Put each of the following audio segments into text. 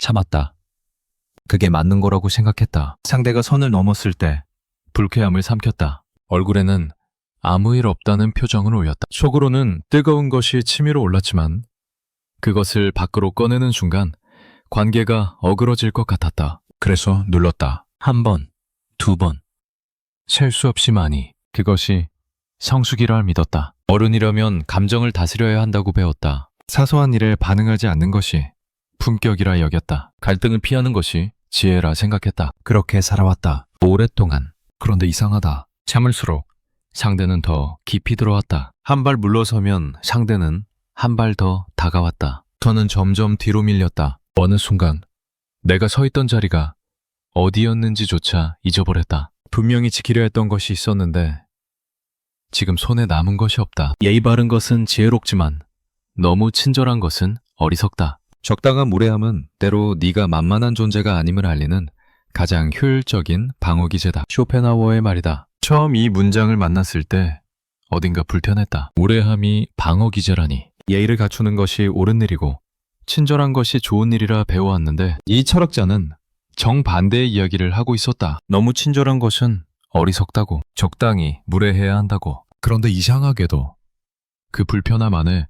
참았다. 그게 맞는 거라고 생각했다. 상대가 선을 넘었을 때 불쾌함을 삼켰다. 얼굴에는 아무 일 없다는 표정을 올렸다. 속으로는 뜨거운 것이 치밀어 올랐지만 그것을 밖으로 꺼내는 순간 관계가 어그러질 것 같았다. 그래서 눌렀다. 한 번, 두 번, 셀 수 없이 많이. 그것이 성숙이라 믿었다. 어른이라면 감정을 다스려야 한다고 배웠다. 사소한 일에 반응하지 않는 것이 품격이라 여겼다. 갈등을 피하는 것이 지혜라 생각했다. 그렇게 살아왔다. 오랫동안. 그런데 이상하다. 참을수록 상대는 더 깊이 들어왔다. 한 발 물러서면 상대는 한 발 더 다가왔다. 저는 점점 뒤로 밀렸다. 어느 순간 내가 서 있던 자리가 어디였는지조차 잊어버렸다. 분명히 지키려 했던 것이 있었는데 지금 손에 남은 것이 없다. 예의 바른 것은 지혜롭지만 너무 친절한 것은 어리석다. 적당한 무례함은 때로 네가 만만한 존재가 아님을 알리는 가장 효율적인 방어 기제다. 쇼펜하우어의 말이다. 처음 이 문장을 만났을 때 어딘가 불편했다. 무례함이 방어 기제라니. 예의를 갖추는 것이 옳은 일이고 친절한 것이 좋은 일이라 배워왔는데 이 철학자는 정반대의 이야기를 하고 있었다. 너무 친절한 것은 어리석다고, 적당히 무례해야 한다고. 그런데 이상하게도 그 불편함 안에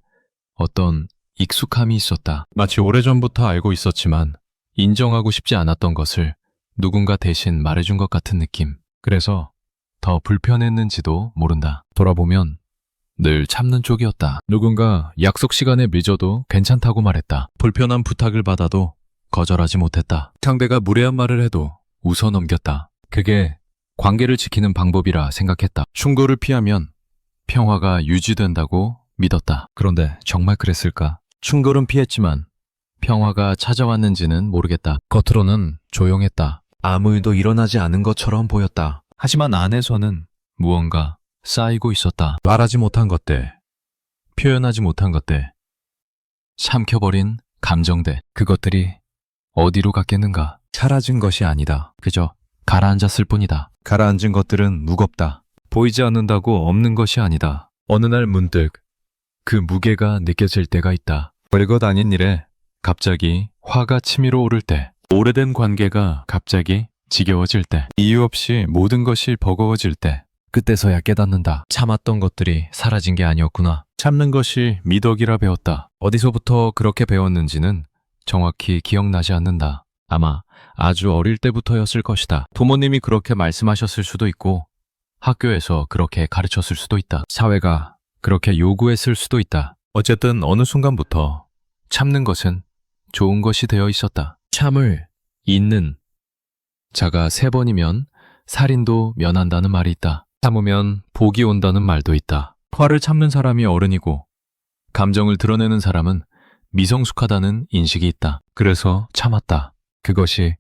어떤 익숙함이 있었다. 마치 오래전부터 알고 있었지만 인정하고 싶지 않았던 것을 누군가 대신 말해준 것 같은 느낌. 그래서 더 불편했는지도 모른다. 돌아보면 늘 참는 쪽이었다. 누군가 약속 시간에 늦어도 괜찮다고 말했다. 불편한 부탁을 받아도 거절하지 못했다. 상대가 무례한 말을 해도 웃어 넘겼다. 그게 관계를 지키는 방법이라 생각했다. 충고를 피하면 평화가 유지된다고 믿었다. 그런데 정말 그랬을까? 충고는 피했지만 평화가 찾아왔는지는 모르겠다. 겉으로는 조용했다. 아무 일도 일어나지 않은 것처럼 보였다. 하지만 안에서는 무언가 쌓이고 있었다. 말하지 못한 것들, 표현하지 못한 것들, 삼켜버린 감정들. 그것들이 어디로 갔겠는가? 사라진 것이 아니다. 그저 가라앉았을 뿐이다. 가라앉은 것들은 무겁다. 보이지 않는다고 없는 것이 아니다. 어느 날 문득 그 무게가 느껴질 때가 있다. 별것 아닌 일에 갑자기 화가 치밀어 오를 때, 오래된 관계가 갑자기 지겨워질 때, 이유 없이 모든 것이 버거워질 때, 그때서야 깨닫는다. 참았던 것들이 사라진 게 아니었구나. 참는 것이 미덕이라 배웠다. 어디서부터 그렇게 배웠는지는 정확히 기억나지 않는다. 아마 아주 어릴 때부터였을 것이다. 부모님이 그렇게 말씀하셨을 수도 있고 학교에서 그렇게 가르쳤을 수도 있다. 사회가 그렇게 요구했을 수도 있다. 어쨌든 어느 순간부터 참는 것은 좋은 것이 되어 있었다. 참을 잇는 자가 3번이면 살인도 면한다는 말이 있다. 참으면 복이 온다는 말도 있다. 화를 참는 사람이 어른이고 감정을 드러내는 사람은 미성숙하다는 인식이 있다. 그래서 참았다. 그것이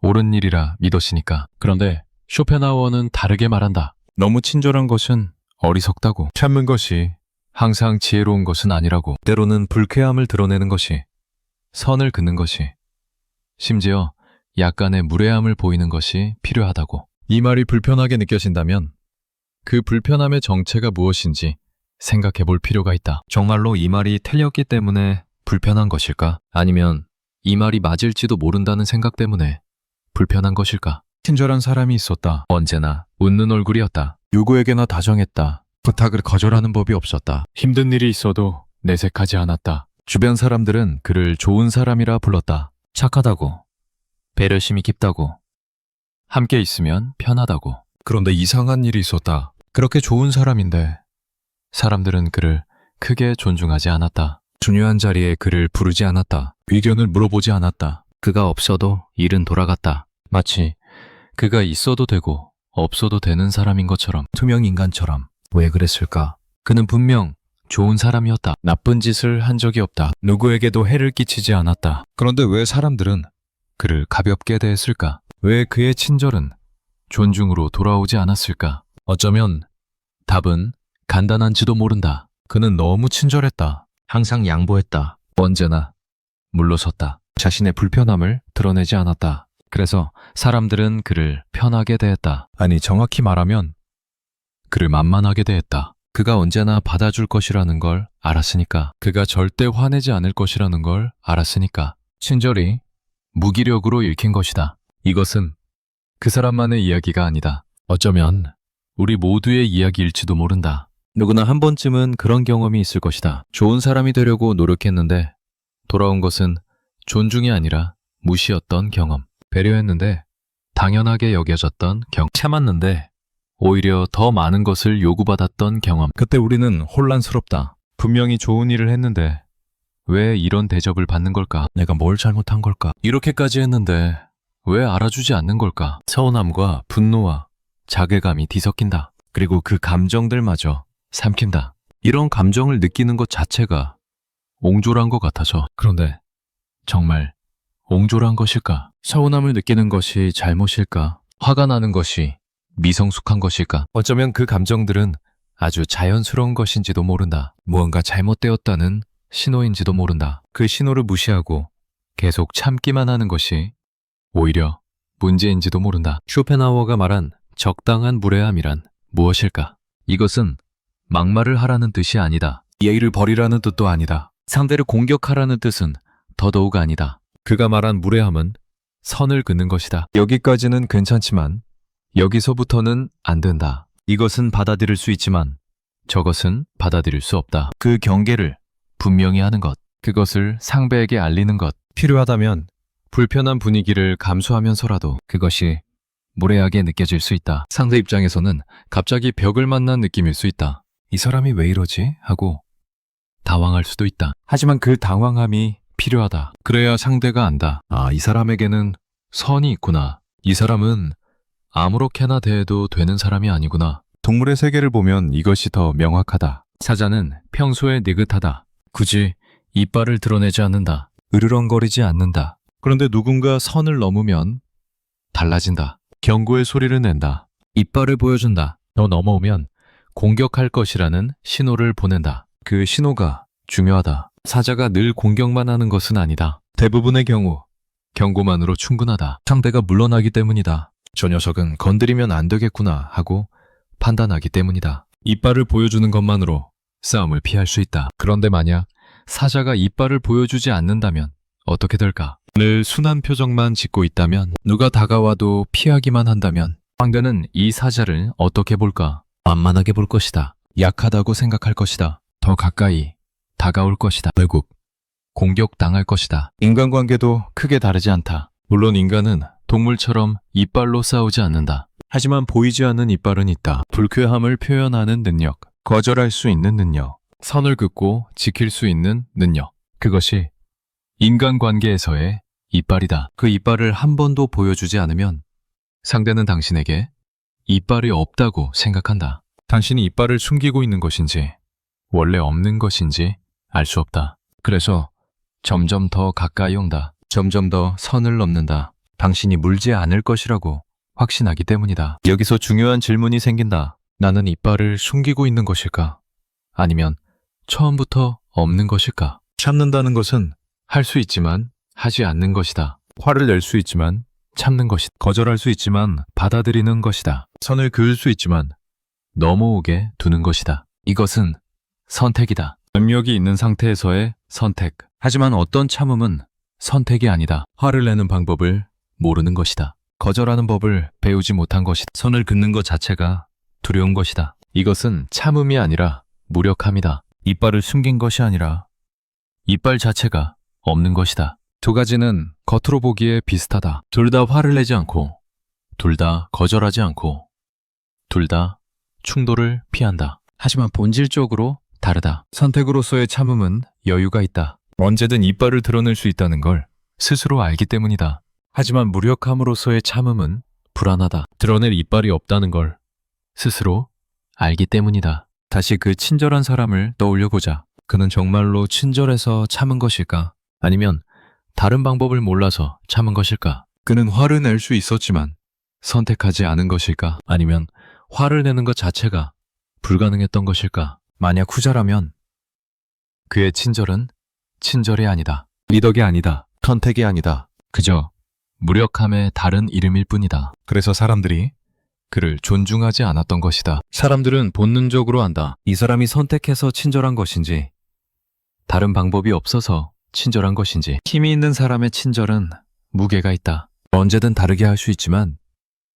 옳은 일이라 믿었으니까. 그런데 쇼펜하우어는 다르게 말한다. 너무 친절한 것은 어리석다고. 참는 것이 항상 지혜로운 것은 아니라고. 때로는 불쾌함을 드러내는 것이, 선을 긋는 것이, 심지어 약간의 무례함을 보이는 것이 필요하다고. 이 말이 불편하게 느껴진다면 그 불편함의 정체가 무엇인지 생각해 볼 필요가 있다. 정말로 이 말이 틀렸기 때문에 불편한 것일까? 아니면 이 말이 맞을지도 모른다는 생각 때문에 불편한 것일까? 친절한 사람이 있었다. 언제나 웃는 얼굴이었다. 누구에게나 다정했다. 부탁을 거절하는 법이 없었다. 힘든 일이 있어도 내색하지 않았다. 주변 사람들은 그를 좋은 사람이라 불렀다. 착하다고, 배려심이 깊다고, 함께 있으면 편하다고. 그런데 이상한 일이 있었다. 그렇게 좋은 사람인데 사람들은 그를 크게 존중하지 않았다. 중요한 자리에 그를 부르지 않았다. 의견을 물어보지 않았다. 그가 없어도 일은 돌아갔다. 마치 그가 있어도 되고 없어도 되는 사람인 것처럼, 투명 인간처럼. 왜 그랬을까? 그는 분명 좋은 사람이었다. 나쁜 짓을 한 적이 없다. 누구에게도 해를 끼치지 않았다. 그런데 왜 사람들은 그를 가볍게 대했을까? 왜 그의 친절은 존중으로 돌아오지 않았을까? 어쩌면 답은 간단한지도 모른다. 그는 너무 친절했다. 항상 양보했다. 언제나 물러섰다. 자신의 불편함을 드러내지 않았다. 그래서 사람들은 그를 편하게 대했다. 아니, 정확히 말하면 그를 만만하게 대했다. 그가 언제나 받아줄 것이라는 걸 알았으니까. 그가 절대 화내지 않을 것이라는 걸 알았으니까. 친절히 무기력으로 읽힌 것이다. 이것은 그 사람만의 이야기가 아니다. 어쩌면 우리 모두의 이야기일지도 모른다. 누구나 한 번쯤은 그런 경험이 있을 것이다. 좋은 사람이 되려고 노력했는데 돌아온 것은 존중이 아니라 무시였던 경험. 배려했는데 당연하게 여겨졌던 경험. 참았는데 오히려 더 많은 것을 요구받았던 경험. 그때 우리는 혼란스럽다. 분명히 좋은 일을 했는데 왜 이런 대접을 받는 걸까? 내가 뭘 잘못한 걸까? 이렇게까지 했는데 왜 알아주지 않는 걸까? 서운함과 분노와 자괴감이 뒤섞인다. 그리고 그 감정들마저 삼킨다. 이런 감정을 느끼는 것 자체가 옹졸한 것 같아서. 그런데 정말 옹졸한 것일까? 서운함을 느끼는 것이 잘못일까? 화가 나는 것이 미성숙한 것일까? 어쩌면 그 감정들은 아주 자연스러운 것인지도 모른다. 무언가 잘못되었다는 신호인지도 모른다. 그 신호를 무시하고 계속 참기만 하는 것이 오히려 문제인지도 모른다. 쇼펜하우어가 말한 적당한 무례함이란 무엇일까? 이것은 막말을 하라는 뜻이 아니다. 예의를 버리라는 뜻도 아니다. 상대를 공격하라는 뜻은 더더욱 아니다. 그가 말한 무례함은 선을 긋는 것이다. 여기까지는 괜찮지만 여기서부터는 안 된다. 이것은 받아들일 수 있지만 저것은 받아들일 수 없다. 그 경계를 분명히 하는 것, 그것을 상대에게 알리는 것, 필요하다면 불편한 분위기를 감수하면서라도 그것이 무례하게 느껴질 수 있다. 상대 입장에서는 갑자기 벽을 만난 느낌일 수 있다. 이 사람이 왜 이러지? 하고 당황할 수도 있다. 하지만 그 당황함이 필요하다. 그래야 상대가 안다. 아, 이 사람에게는 선이 있구나. 이 사람은 아무렇게나 대해도 되는 사람이 아니구나. 동물의 세계를 보면 이것이 더 명확하다. 사자는 평소에 느긋하다. 굳이 이빨을 드러내지 않는다. 으르렁거리지 않는다. 그런데 누군가 선을 넘으면 달라진다. 경고의 소리를 낸다. 이빨을 보여준다. 너 넘어오면 공격할 것이라는 신호를 보낸다. 그 신호가 중요하다. 사자가 늘 공격만 하는 것은 아니다. 대부분의 경우 경고만으로 충분하다. 상대가 물러나기 때문이다. 저 녀석은 건드리면 안 되겠구나 하고 판단하기 때문이다. 이빨을 보여주는 것만으로 싸움을 피할 수 있다. 그런데 만약 사자가 이빨을 보여주지 않는다면 어떻게 될까? 늘 순한 표정만 짓고 있다면, 누가 다가와도 피하기만 한다면 상대는 이 사자를 어떻게 볼까? 만만하게 볼 것이다. 약하다고 생각할 것이다. 더 가까이 다가올 것이다. 결국 공격당할 것이다. 인간관계도 크게 다르지 않다. 물론 인간은 동물처럼 이빨로 싸우지 않는다. 하지만 보이지 않는 이빨은 있다. 불쾌함을 표현하는 능력, 거절할 수 있는 능력, 선을 긋고 지킬 수 있는 능력. 그것이 인간관계에서의 이빨이다. 그 이빨을 한 번도 보여주지 않으면 상대는 당신에게 이빨이 없다고 생각한다. 당신이 이빨을 숨기고 있는 것인지 원래 없는 것인지 알 수 없다. 그래서 점점 더 가까이 온다. 점점 더 선을 넘는다. 당신이 물지 않을 것이라고 확신하기 때문이다. 여기서 중요한 질문이 생긴다. 나는 이빨을 숨기고 있는 것일까? 아니면 처음부터 없는 것일까? 참는다는 것은 할 수 있지만 하지 않는 것이다. 화를 낼 수 있지만 참는 것이다. 거절할 수 있지만 받아들이는 것이다. 선을 그을 수 있지만 넘어오게 두는 것이다. 이것은 선택이다. 능력이 있는 상태에서의 선택. 하지만 어떤 참음은 선택이 아니다. 화를 내는 방법을 모르는 것이다. 거절하는 법을 배우지 못한 것이다. 선을 긋는 것 자체가 두려운 것이다. 이것은 참음이 아니라 무력함이다. 이빨을 숨긴 것이 아니라 이빨 자체가 없는 것이다. 두 가지는 겉으로 보기에 비슷하다. 둘 다 화를 내지 않고, 둘 다 거절하지 않고, 둘 다 충돌을 피한다. 하지만 본질적으로 다르다. 선택으로서의 참음은 여유가 있다. 언제든 이빨을 드러낼 수 있다는 걸 스스로 알기 때문이다. 하지만 무력함으로서의 참음은 불안하다. 드러낼 이빨이 없다는 걸 스스로 알기 때문이다. 다시 그 친절한 사람을 떠올려보자. 그는 정말로 친절해서 참은 것일까? 아니면 다른 방법을 몰라서 참은 것일까? 그는 화를 낼 수 있었지만 선택하지 않은 것일까? 아니면 화를 내는 것 자체가 불가능했던 것일까? 만약 후자라면 그의 친절은 친절이 아니다. 미덕이 아니다. 선택이 아니다. 그저 무력함의 다른 이름일 뿐이다. 그래서 사람들이 그를 존중하지 않았던 것이다. 사람들은 본능적으로 안다. 이 사람이 선택해서 친절한 것인지, 다른 방법이 없어서 친절한 것인지. 힘이 있는 사람의 친절은 무게가 있다. 언제든 다르게 할 수 있지만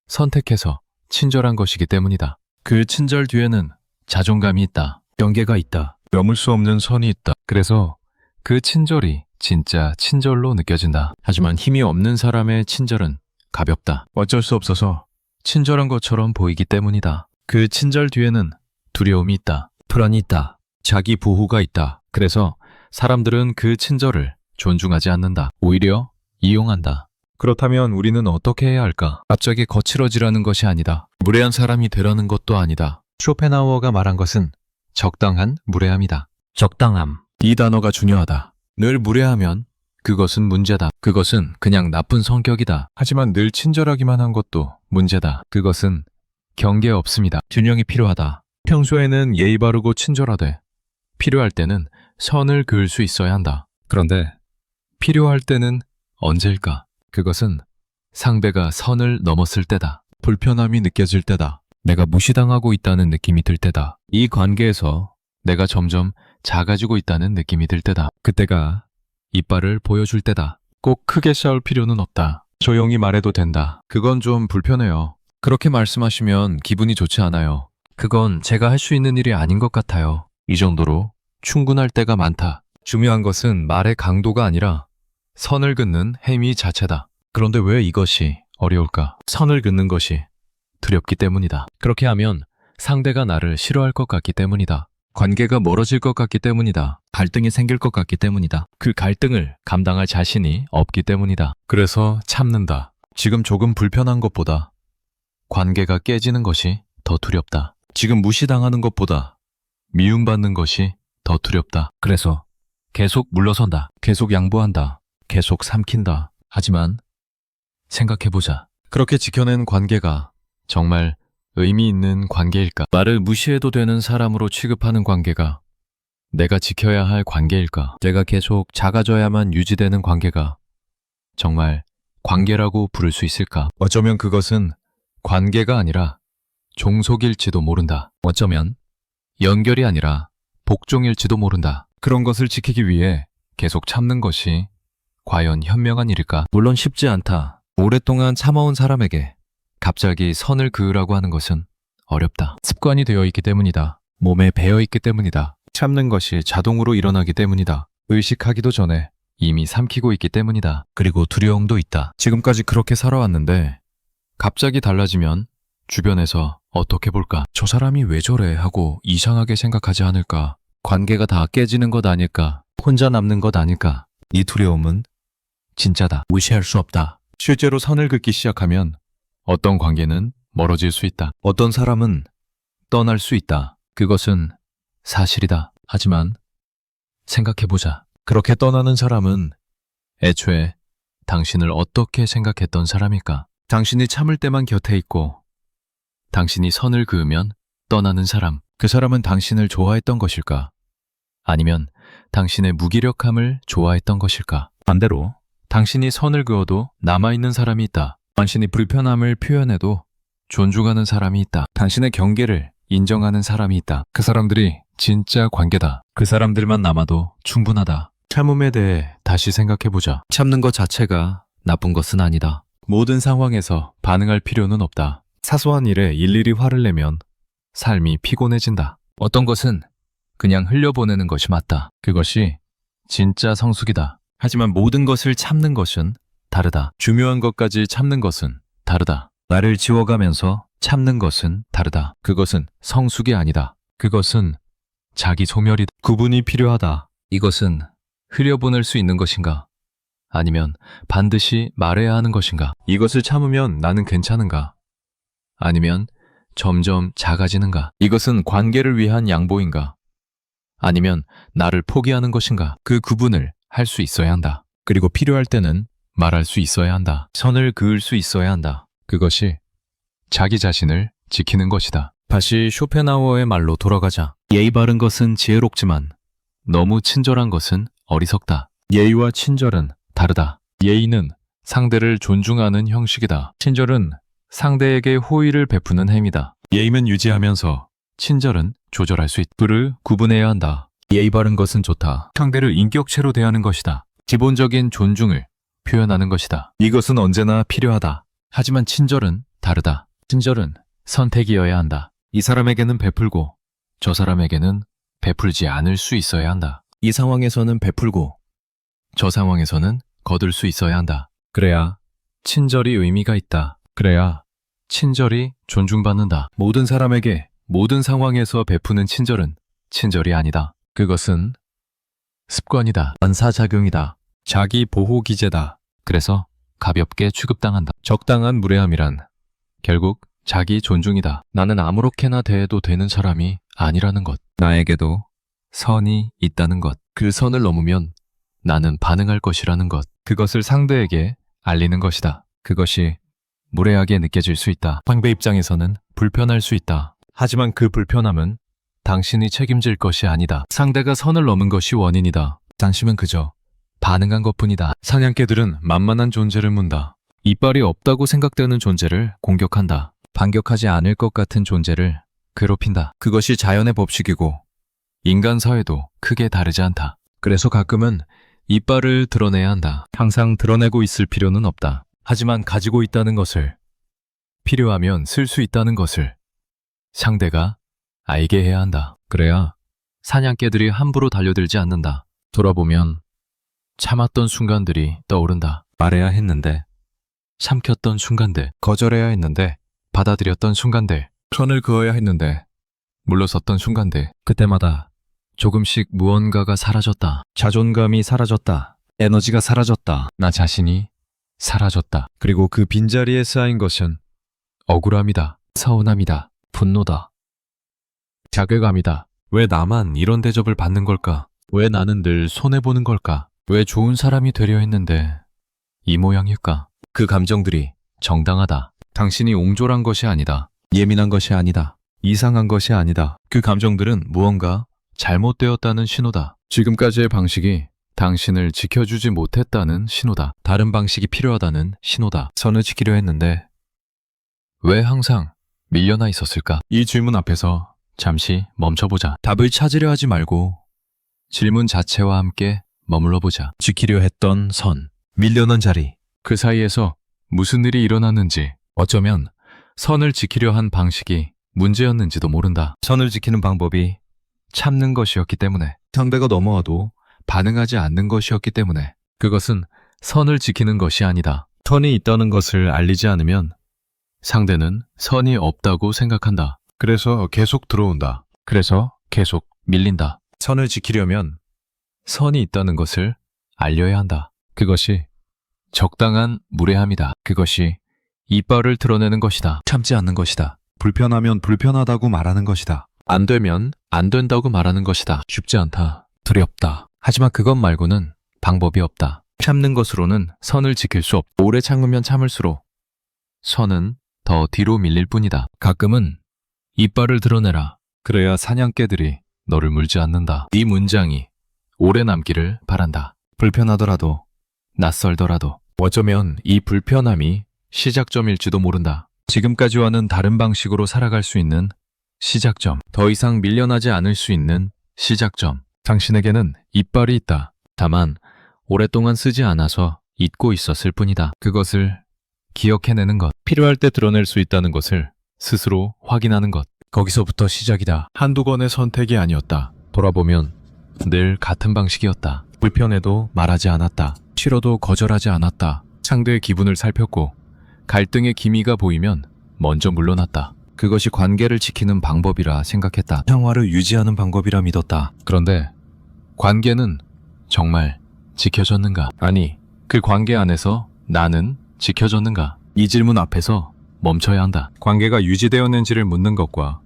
선택해서 친절한 것이기 때문이다. 그 친절 뒤에는 자존감이 있다. 경계가 있다. 넘을 수 없는 선이 있다. 그래서 그 친절이 진짜 친절로 느껴진다. 하지만 힘이 없는 사람의 친절은 가볍다. 어쩔 수 없어서 친절한 것처럼 보이기 때문이다. 그 친절 뒤에는 두려움이 있다. 불안이 있다. 자기 보호가 있다. 그래서 사람들은 그 친절을 존중하지 않는다. 오히려 이용한다. 그렇다면 우리는 어떻게 해야 할까? 갑자기 거칠어지라는 것이 아니다. 무례한 사람이 되라는 것도 아니다. 쇼펜하우어가 말한 것은 적당한 무례함이다. 적당함. 이 단어가 중요하다. 늘 무례하면 그것은 문제다. 그것은 그냥 나쁜 성격이다. 하지만 늘 친절하기만 한 것도 문제다. 그것은 경계 없습니다. 균형이 필요하다. 평소에는 예의 바르고 친절하되 필요할 때는 선을 그을 수 있어야 한다. 그런데 필요할 때는 언제일까? 그것은 상대가 선을 넘었을 때다. 불편함이 느껴질 때다. 내가 무시당하고 있다는 느낌이 들 때다. 이 관계에서 내가 점점 작아지고 있다는 느낌이 들 때다. 그때가 이빨을 보여줄 때다. 꼭 크게 싸울 필요는 없다. 조용히 말해도 된다. 그건 좀 불편해요. 그렇게 말씀하시면 기분이 좋지 않아요. 그건 제가 할 수 있는 일이 아닌 것 같아요. 이 정도로 충분할 때가 많다. 중요한 것은 말의 강도가 아니라 선을 긋는 행위 자체다. 그런데 왜 이것이 어려울까? 선을 긋는 것이 두렵기 때문이다. 그렇게 하면 상대가 나를 싫어할 것 같기 때문이다. 관계가 멀어질 것 같기 때문이다. 갈등이 생길 것 같기 때문이다. 그 갈등을 감당할 자신이 없기 때문이다. 그래서 참는다. 지금 조금 불편한 것보다 관계가 깨지는 것이 더 두렵다. 지금 무시당하는 것보다 미움받는 것이 더 두렵다. 그래서 계속 물러선다. 계속 양보한다. 계속 삼킨다. 하지만 생각해보자. 그렇게 지켜낸 관계가 정말 의미 있는 관계일까? 나를 무시해도 되는 사람으로 취급하는 관계가 내가 지켜야 할 관계일까? 내가 계속 작아져야만 유지되는 관계가 정말 관계라고 부를 수 있을까? 어쩌면 그것은 관계가 아니라 종속일지도 모른다. 어쩌면 연결이 아니라 복종일지도 모른다. 그런 것을 지키기 위해 계속 참는 것이 과연 현명한 일일까? 물론 쉽지 않다. 오랫동안 참아온 사람에게 갑자기 선을 그으라고 하는 것은 어렵다. 습관이 되어 있기 때문이다. 몸에 배어 있기 때문이다. 참는 것이 자동으로 일어나기 때문이다. 의식하기도 전에 이미 삼키고 있기 때문이다. 그리고 두려움도 있다. 지금까지 그렇게 살아왔는데 갑자기 달라지면 주변에서 어떻게 볼까? 저 사람이 왜 저래 하고 이상하게 생각하지 않을까? 관계가 다 깨지는 것 아닐까? 혼자 남는 것 아닐까? 이 두려움은 진짜다. 무시할 수 없다. 실제로 선을 긋기 시작하면 어떤 관계는 멀어질 수 있다. 어떤 사람은 떠날 수 있다. 그것은 사실이다. 하지만 생각해보자. 그렇게 떠나는 사람은 애초에 당신을 어떻게 생각했던 사람일까? 당신이 참을 때만 곁에 있고 당신이 선을 그으면 떠나는 사람, 그 사람은 당신을 좋아했던 것일까? 아니면 당신의 무기력함을 좋아했던 것일까? 반대로 당신이 선을 그어도 남아있는 사람이 있다. 당신이 불편함을 표현해도 존중하는 사람이 있다. 당신의 경계를 인정하는 사람이 있다. 그 사람들이 진짜 관계다. 그 사람들만 남아도 충분하다. 참음에 대해 다시 생각해보자. 참는 것 자체가 나쁜 것은 아니다. 모든 상황에서 반응할 필요는 없다. 사소한 일에 일일이 화를 내면 삶이 피곤해진다. 어떤 것은 그냥 흘려보내는 것이 맞다. 그것이 진짜 성숙이다. 하지만 모든 것을 참는 것은 다르다. 중요한 것까지 참는 것은 다르다. 나를 지워가면서 참는 것은 다르다. 그것은 성숙이 아니다. 그것은 자기 소멸이다. 구분이 필요하다. 이것은 흘려보낼 수 있는 것인가? 아니면 반드시 말해야 하는 것인가? 이것을 참으면 나는 괜찮은가? 아니면 점점 작아지는가? 이것은 관계를 위한 양보인가? 아니면 나를 포기하는 것인가? 그 구분을 할 수 있어야 한다. 그리고 필요할 때는 말할 수 있어야 한다. 선을 그을 수 있어야 한다. 그것이 자기 자신을 지키는 것이다. 다시 쇼펜하우어의 말로 돌아가자. 예의 바른 것은 지혜롭지만 너무 친절한 것은 어리석다. 예의와 친절은 다르다. 예의는 상대를 존중하는 형식이다. 친절은 상대에게 호의를 베푸는 행위다. 예의는 유지하면서 친절은 조절할 수 있다. 둘을 구분해야 한다. 예의 바른 것은 좋다. 상대를 인격체로 대하는 것이다. 기본적인 존중을 표현하는 것이다. 이것은 언제나 필요하다. 하지만 친절은 다르다. 친절은 선택이어야 한다. 이 사람에게는 베풀고 저 사람에게는 베풀지 않을 수 있어야 한다. 이 상황에서는 베풀고 저 상황에서는 거둘 수 있어야 한다. 그래야 친절이 의미가 있다. 그래야 친절이 존중받는다. 모든 사람에게 모든 상황에서 베푸는 친절은 친절이 아니다. 그것은 습관이다. 반사작용이다. 자기 보호 기제다. 그래서 가볍게 취급당한다. 적당한 무례함이란 결국 자기 존중이다. 나는 아무렇게나 대해도 되는 사람이 아니라는 것. 나에게도 선이 있다는 것. 그 선을 넘으면 나는 반응할 것이라는 것. 그것을 상대에게 알리는 것이다. 그것이 무례하게 느껴질 수 있다. 상대 입장에서는 불편할 수 있다. 하지만 그 불편함은 당신이 책임질 것이 아니다. 상대가 선을 넘은 것이 원인이다. 당신은 그저 반응한 것뿐이다. 사냥개들은 만만한 존재를 문다. 이빨이 없다고 생각되는 존재를 공격한다. 반격하지 않을 것 같은 존재를 괴롭힌다. 그것이 자연의 법칙이고 인간 사회도 크게 다르지 않다. 그래서 가끔은 이빨을 드러내야 한다. 항상 드러내고 있을 필요는 없다. 하지만 가지고 있다는 것을, 필요하면 쓸 수 있다는 것을 상대가 알게 해야 한다. 그래야 사냥개들이 함부로 달려들지 않는다. 돌아보면 참았던 순간들이 떠오른다. 말해야 했는데 삼켰던 순간들, 거절해야 했는데 받아들였던 순간들, 선을 그어야 했는데 물러섰던 순간들, 그때마다 조금씩 무언가가 사라졌다. 자존감이 사라졌다. 에너지가 사라졌다. 나 자신이 사라졌다. 그리고 그 빈자리에 쌓인 것은 억울함이다. 서운함이다. 분노다. 자괴감이다. 왜 나만 이런 대접을 받는 걸까? 왜 나는 늘 손해보는 걸까? 왜 좋은 사람이 되려 했는데 이 모양일까? 그 감정들이 정당하다. 당신이 옹졸한 것이 아니다. 예민한 것이 아니다. 이상한 것이 아니다. 그 감정들은 무언가 잘못되었다는 신호다. 지금까지의 방식이 당신을 지켜주지 못했다는 신호다. 다른 방식이 필요하다는 신호다. 선을 지키려 했는데 왜 항상 밀려나 있었을까? 이 질문 앞에서 잠시 멈춰보자. 답을 찾으려 하지 말고 질문 자체와 함께 머물러 보자. 지키려 했던 선, 밀려난 자리, 그 사이에서 무슨 일이 일어났는지, 어쩌면 선을 지키려 한 방식이 문제였는지도 모른다. 선을 지키는 방법이 참는 것이었기 때문에, 상대가 넘어와도 반응하지 않는 것이었기 때문에, 그것은 선을 지키는 것이 아니다. 선이 있다는 것을 알리지 않으면 상대는 선이 없다고 생각한다. 그래서 계속 들어온다. 그래서 계속 밀린다. 선을 지키려면 선이 있다는 것을 알려야 한다. 그것이 적당한 무례함이다. 그것이 이빨을 드러내는 것이다. 참지 않는 것이다. 불편하면 불편하다고 말하는 것이다. 안 되면 안 된다고 말하는 것이다. 쉽지 않다. 두렵다. 하지만 그것 말고는 방법이 없다. 참는 것으로는 선을 지킬 수 없다. 오래 참으면 참을수록 선은 더 뒤로 밀릴 뿐이다. 가끔은 이빨을 드러내라. 그래야 사냥개들이 너를 물지 않는다. 이 문장이 오래 남기를 바란다. 불편하더라도, 낯설더라도, 어쩌면 이 불편함이 시작점일지도 모른다. 지금까지와는 다른 방식으로 살아갈 수 있는 시작점, 더 이상 밀려나지 않을 수 있는 시작점. 당신에게는 이빨이 있다. 다만 오랫동안 쓰지 않아서 잊고 있었을 뿐이다. 그것을 기억해내는 것, 필요할 때 드러낼 수 있다는 것을 스스로 확인하는 것. 거기서부터 시작이다. 한두 번의 선택이 아니었다. 돌아보면 늘 같은 방식이었다. 불편해도 말하지 않았다. 싫어도 거절하지 않았다. 상대의 기분을 살폈고 갈등의 기미가 보이면 먼저 물러났다. 그것이 관계를 지키는 방법이라 생각했다. 평화를 유지하는 방법이라 믿었다. 그런데 관계는 정말 지켜졌는가? 아니, 그 관계 안에서 나는 지켜졌는가? 이 질문 앞에서 멈춰야 한다. 관계가 유지되었는지를 묻는 것과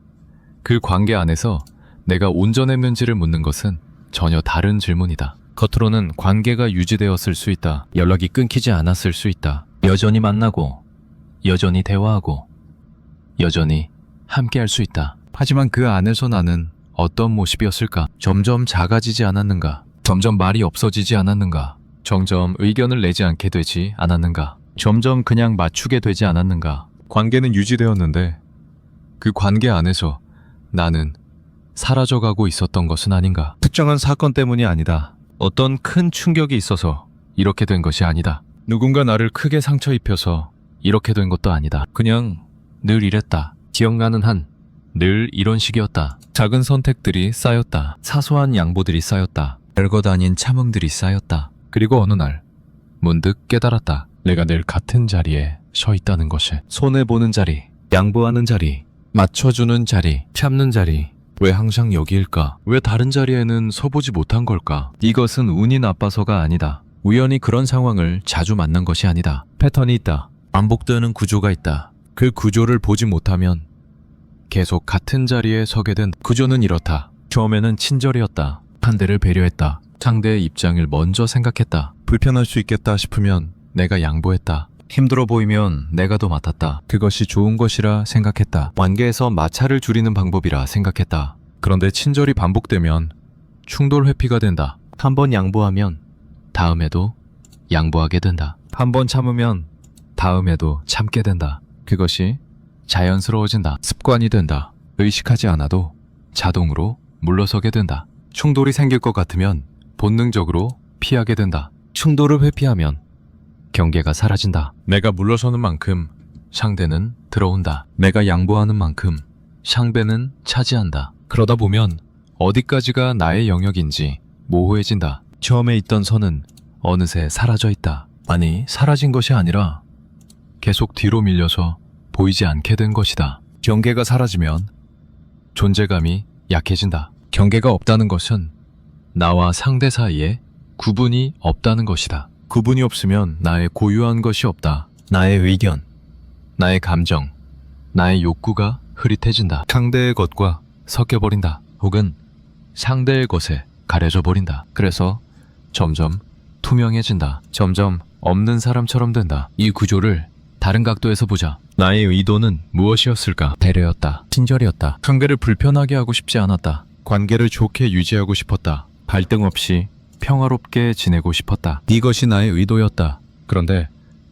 그 관계 안에서 내가 온전했는지를 묻는 것은 전혀 다른 질문이다. 겉으로는 관계가 유지되었을 수 있다. 연락이 끊기지 않았을 수 있다. 여전히 만나고, 여전히 대화하고, 여전히 함께할 수 있다. 하지만 그 안에서 나는 어떤 모습이었을까? 점점 작아지지 않았는가? 점점 말이 없어지지 않았는가? 점점 의견을 내지 않게 되지 않았는가? 점점 그냥 맞추게 되지 않았는가? 관계는 유지되었는데 그 관계 안에서 나는 사라져가고 있었던 것은 아닌가? 특정한 사건 때문이 아니다. 어떤 큰 충격이 있어서 이렇게 된 것이 아니다. 누군가 나를 크게 상처 입혀서 이렇게 된 것도 아니다. 그냥 늘 이랬다. 기억나는 한 늘 이런 식이었다. 작은 선택들이 쌓였다. 사소한 양보들이 쌓였다. 별것 아닌 참응들이 쌓였다. 그리고 어느 날 문득 깨달았다. 내가 늘 같은 자리에 서 있다는 것이. 손해보는 자리, 양보하는 자리, 맞춰주는 자리, 참는 자리. 왜 항상 여기일까? 왜 다른 자리에는 서보지 못한 걸까? 이것은 운이 나빠서가 아니다. 우연히 그런 상황을 자주 만난 것이 아니다. 패턴이 있다. 반복되는 구조가 있다. 그 구조를 보지 못하면 계속 같은 자리에 서게 된. 구조는 이렇다. 처음에는 친절이었다. 상대를 배려했다. 상대의 입장을 먼저 생각했다. 불편할 수 있겠다 싶으면 내가 양보했다. 힘들어 보이면 내가 더 맡았다. 그것이 좋은 것이라 생각했다. 관계에서 마찰을 줄이는 방법이라 생각했다. 그런데 친절이 반복되면 충돌 회피가 된다. 한 번 양보하면 다음에도 양보하게 된다. 한 번 참으면 다음에도 참게 된다. 그것이 자연스러워진다. 습관이 된다. 의식하지 않아도 자동으로 물러서게 된다. 충돌이 생길 것 같으면 본능적으로 피하게 된다. 충돌을 회피하면 경계가 사라진다. 내가 물러서는 만큼 상대는 들어온다. 내가 양보하는 만큼 상대는 차지한다. 그러다 보면 어디까지가 나의 영역인지 모호해진다. 처음에 있던 선은 어느새 사라져 있다. 아니, 사라진 것이 아니라 계속 뒤로 밀려서 보이지 않게 된 것이다. 경계가 사라지면 존재감이 약해진다. 경계가 없다는 것은 나와 상대 사이에 구분이 없다는 것이다. 구분이 없으면 나의 고유한 것이 없다. 나의 의견, 나의 감정, 나의 욕구가 흐릿해진다. 상대의 것과 섞여버린다. 혹은 상대의 것에 가려져 버린다. 그래서 점점 투명해진다. 점점 없는 사람처럼 된다. 이 구조를 다른 각도에서 보자. 나의 의도는 무엇이었을까? 배려였다. 친절이었다. 상대를 불편하게 하고 싶지 않았다. 관계를 좋게 유지하고 싶었다. 갈등 없이 평화롭게 지내고 싶었다. 이것이 나의 의도였다. 그런데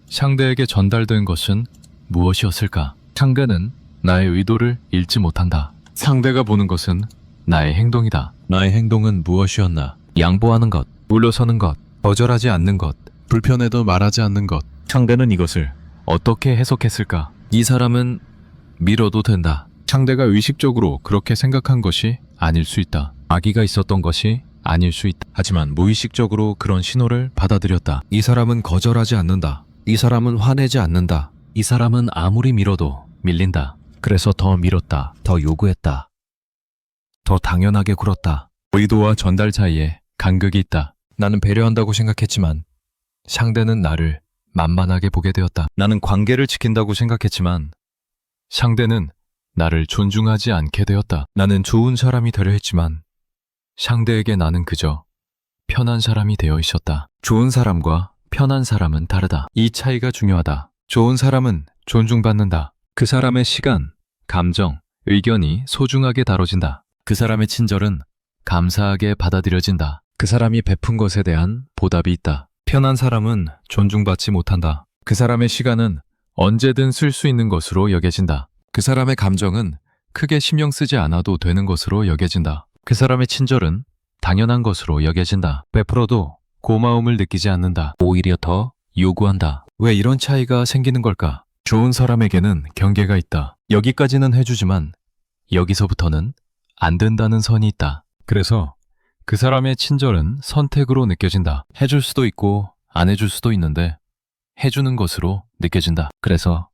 상대에게 전달된 것은 무엇이었을까? 상대는 나의 의도를 읽지 못한다. 상대가 보는 것은 나의 행동이다. 나의 행동은 무엇이었나? 양보하는 것, 물러서는 것, 거절하지 않는 것, 불편해도 말하지 않는 것. 상대는 이것을 어떻게 해석했을까? 이 사람은 밀어도 된다. 상대가 의식적으로 그렇게 생각한 것이 아닐 수 있다. 악의가 있었던 것이 아닐 수 있다. 하지만 무의식적으로 그런 신호를 받아들였다. 이 사람은 거절하지 않는다. 이 사람은 화내지 않는다. 이 사람은 아무리 밀어도 밀린다. 그래서 더 밀었다. 더 요구했다. 더 당연하게 굴었다. 의도와 전달 사이에 간극이 있다. 나는 배려한다고 생각했지만 상대는 나를 만만하게 보게 되었다. 나는 관계를 지킨다고 생각했지만 상대는 나를 존중하지 않게 되었다. 나는 좋은 사람이 되려 했지만 상대에게 나는 그저 편한 사람이 되어 있었다. 좋은 사람과 편한 사람은 다르다. 이 차이가 중요하다. 좋은 사람은 존중받는다. 그 사람의 시간, 감정, 의견이 소중하게 다뤄진다. 그 사람의 친절은 감사하게 받아들여진다. 그 사람이 베푼 것에 대한 보답이 있다. 편한 사람은 존중받지 못한다. 그 사람의 시간은 언제든 쓸 수 있는 것으로 여겨진다. 그 사람의 감정은 크게 신경 쓰지 않아도 되는 것으로 여겨진다. 그 사람의 친절은 당연한 것으로 여겨진다. 베풀어도 고마움을 느끼지 않는다. 오히려 더 요구한다. 왜 이런 차이가 생기는 걸까? 좋은 사람에게는 경계가 있다. 여기까지는 해주지만 여기서부터는 안 된다는 선이 있다. 그래서 그 사람의 친절은 선택으로 느껴진다. 해줄 수도 있고 안 해줄 수도 있는데 해주는 것으로 느껴진다. 그래서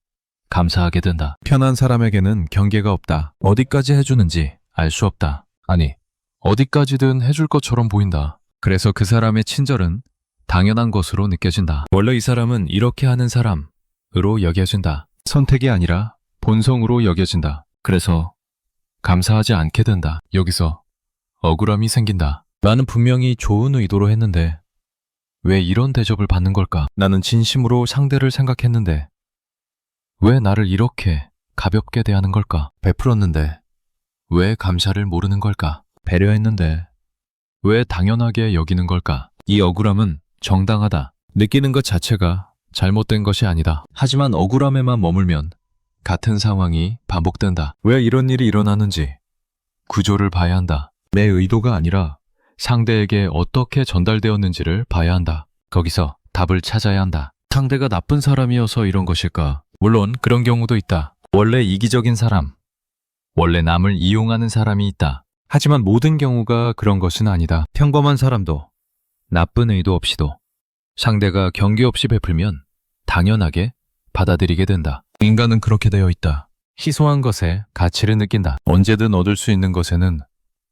감사하게 된다. 편한 사람에게는 경계가 없다. 어디까지 해주는지 알 수 없다. 아니, 어디까지든 해줄 것처럼 보인다. 그래서 그 사람의 친절은 당연한 것으로 느껴진다. 원래 이 사람은 이렇게 하는 사람으로 여겨진다. 선택이 아니라 본성으로 여겨진다. 그래서 감사하지 않게 된다. 여기서 억울함이 생긴다. 나는 분명히 좋은 의도로 했는데 왜 이런 대접을 받는 걸까? 나는 진심으로 상대를 생각했는데 왜 나를 이렇게 가볍게 대하는 걸까? 베풀었는데 왜 감사를 모르는 걸까? 배려했는데 왜 당연하게 여기는 걸까? 이 억울함은 정당하다. 느끼는 것 자체가 잘못된 것이 아니다. 하지만 억울함에만 머물면 같은 상황이 반복된다. 왜 이런 일이 일어나는지 구조를 봐야 한다. 내 의도가 아니라 상대에게 어떻게 전달되었는지를 봐야 한다. 거기서 답을 찾아야 한다. 상대가 나쁜 사람이어서 이런 것일까? 물론 그런 경우도 있다. 원래 이기적인 사람, 원래 남을 이용하는 사람이 있다. 하지만 모든 경우가 그런 것은 아니다. 평범한 사람도 나쁜 의도 없이도 상대가 경계 없이 베풀면 당연하게 받아들이게 된다. 인간은 그렇게 되어 있다. 희소한 것에 가치를 느낀다. 언제든 얻을 수 있는 것에는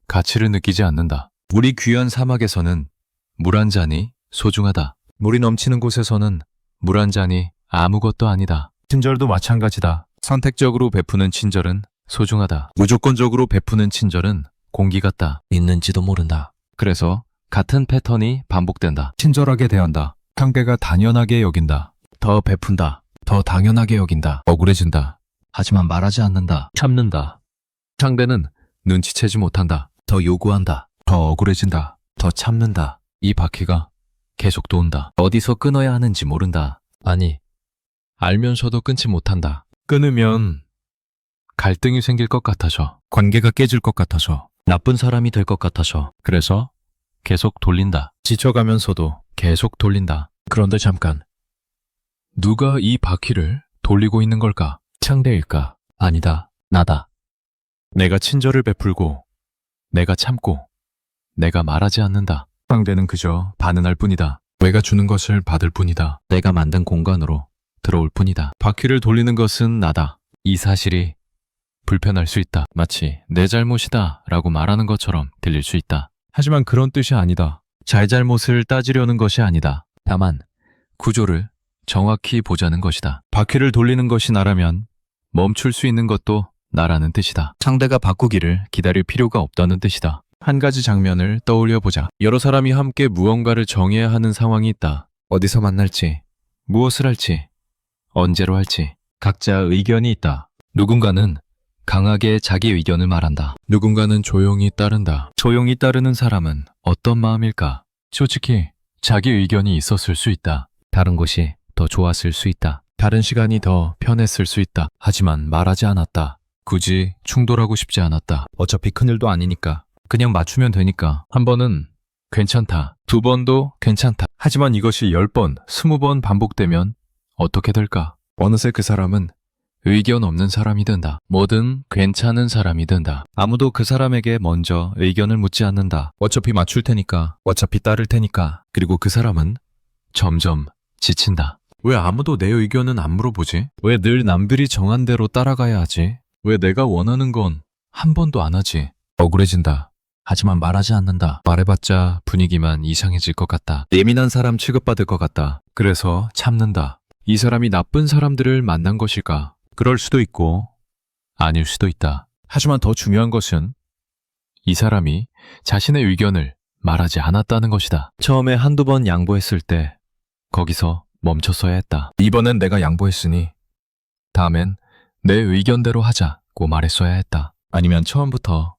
가치를 느끼지 않는다. 물이 귀한 사막에서는 물 한 잔이 소중하다. 물이 넘치는 곳에서는 물 한 잔이 아무것도 아니다. 친절도 마찬가지다. 선택적으로 베푸는 친절은 소중하다. 무조건적으로 베푸는 친절은 공기 같다. 있는지도 모른다. 그래서 같은 패턴이 반복된다. 친절하게 대한다. 상대가 당연하게 여긴다. 더 베푼다. 더 당연하게 여긴다. 억울해진다. 하지만 말하지 않는다. 참는다. 상대는 눈치채지 못한다. 더 요구한다. 더 억울해진다. 더 참는다. 이 바퀴가 계속 돈다. 어디서 끊어야 하는지 모른다. 아니, 알면서도 끊지 못한다. 끊으면 갈등이 생길 것 같아서, 관계가 깨질 것 같아서, 나쁜 사람이 될 것 같아서, 그래서 계속 돌린다. 지쳐가면서도 계속 돌린다. 그런데 잠깐, 누가 이 바퀴를 돌리고 있는 걸까? 상대일까? 아니다. 나다. 내가 친절을 베풀고, 내가 참고, 내가 말하지 않는다. 상대는 그저 반응할 뿐이다. 내가 주는 것을 받을 뿐이다. 내가 만든 공간으로 들어올 뿐이다. 바퀴를 돌리는 것은 나다. 이 사실이 불편할 수 있다. 마치 내 잘못이다 라고 말하는 것처럼 들릴 수 있다. 하지만 그런 뜻이 아니다. 잘잘못을 따지려는 것이 아니다. 다만 구조를 정확히 보자는 것이다. 바퀴를 돌리는 것이 나라면 멈출 수 있는 것도 나라는 뜻이다. 상대가 바꾸기를 기다릴 필요가 없다는 뜻이다. 한 가지 장면을 떠올려 보자. 여러 사람이 함께 무언가를 정해야 하는 상황이 있다. 어디서 만날지, 무엇을 할지, 언제로 할지 각자 의견이 있다. 누군가는 강하게 자기 의견을 말한다. 누군가는 조용히 따른다. 조용히 따르는 사람은 어떤 마음일까? 솔직히 자기 의견이 있었을 수 있다. 다른 곳이 더 좋았을 수 있다. 다른 시간이 더 편했을 수 있다. 하지만 말하지 않았다. 굳이 충돌하고 싶지 않았다. 어차피 큰일도 아니니까. 그냥 맞추면 되니까. 한 번은 괜찮다. 두 번도 괜찮다. 하지만 이것이 10번, 20번 반복되면 어떻게 될까? 어느새 그 사람은 의견 없는 사람이 된다. 뭐든 괜찮은 사람이 된다. 아무도 그 사람에게 먼저 의견을 묻지 않는다. 어차피 맞출 테니까, 어차피 따를 테니까. 그리고 그 사람은 점점 지친다. 왜 아무도 내 의견은 안 물어보지? 왜 늘 남들이 정한 대로 따라가야 하지? 왜 내가 원하는 건 한 번도 안 하지? 억울해진다. 하지만 말하지 않는다. 말해봤자 분위기만 이상해질 것 같다. 예민한 사람 취급받을 것 같다. 그래서 참는다. 이 사람이 나쁜 사람들을 만난 것일까? 그럴 수도 있고 아닐 수도 있다. 하지만 더 중요한 것은 이 사람이 자신의 의견을 말하지 않았다는 것이다. 처음에 한두 번 양보했을 때 거기서 멈췄어야 했다. 이번엔 내가 양보했으니 다음엔 내 의견대로 하자고 말했어야 했다. 아니면 처음부터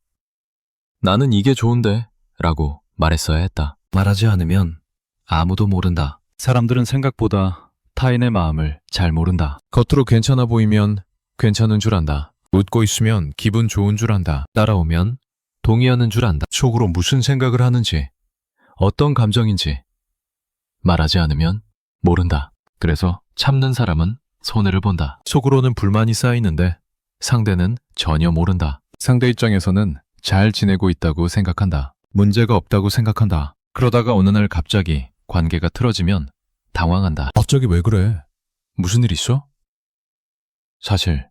나는 이게 좋은데 라고 말했어야 했다. 말하지 않으면 아무도 모른다. 사람들은 생각보다 타인의 마음을 잘 모른다. 겉으로 괜찮아 보이면 괜찮은 줄 안다. 웃고 있으면 기분 좋은 줄 안다. 따라오면 동의하는 줄 안다. 속으로 무슨 생각을 하는지, 어떤 감정인지 말하지 않으면 모른다. 그래서 참는 사람은 손해를 본다. 속으로는 불만이 쌓이는데 상대는 전혀 모른다. 상대 입장에서는 잘 지내고 있다고 생각한다. 문제가 없다고 생각한다. 그러다가 어느 날 갑자기 관계가 틀어지면 당황한다. 갑자기 왜 그래? 무슨 일 있어? 사실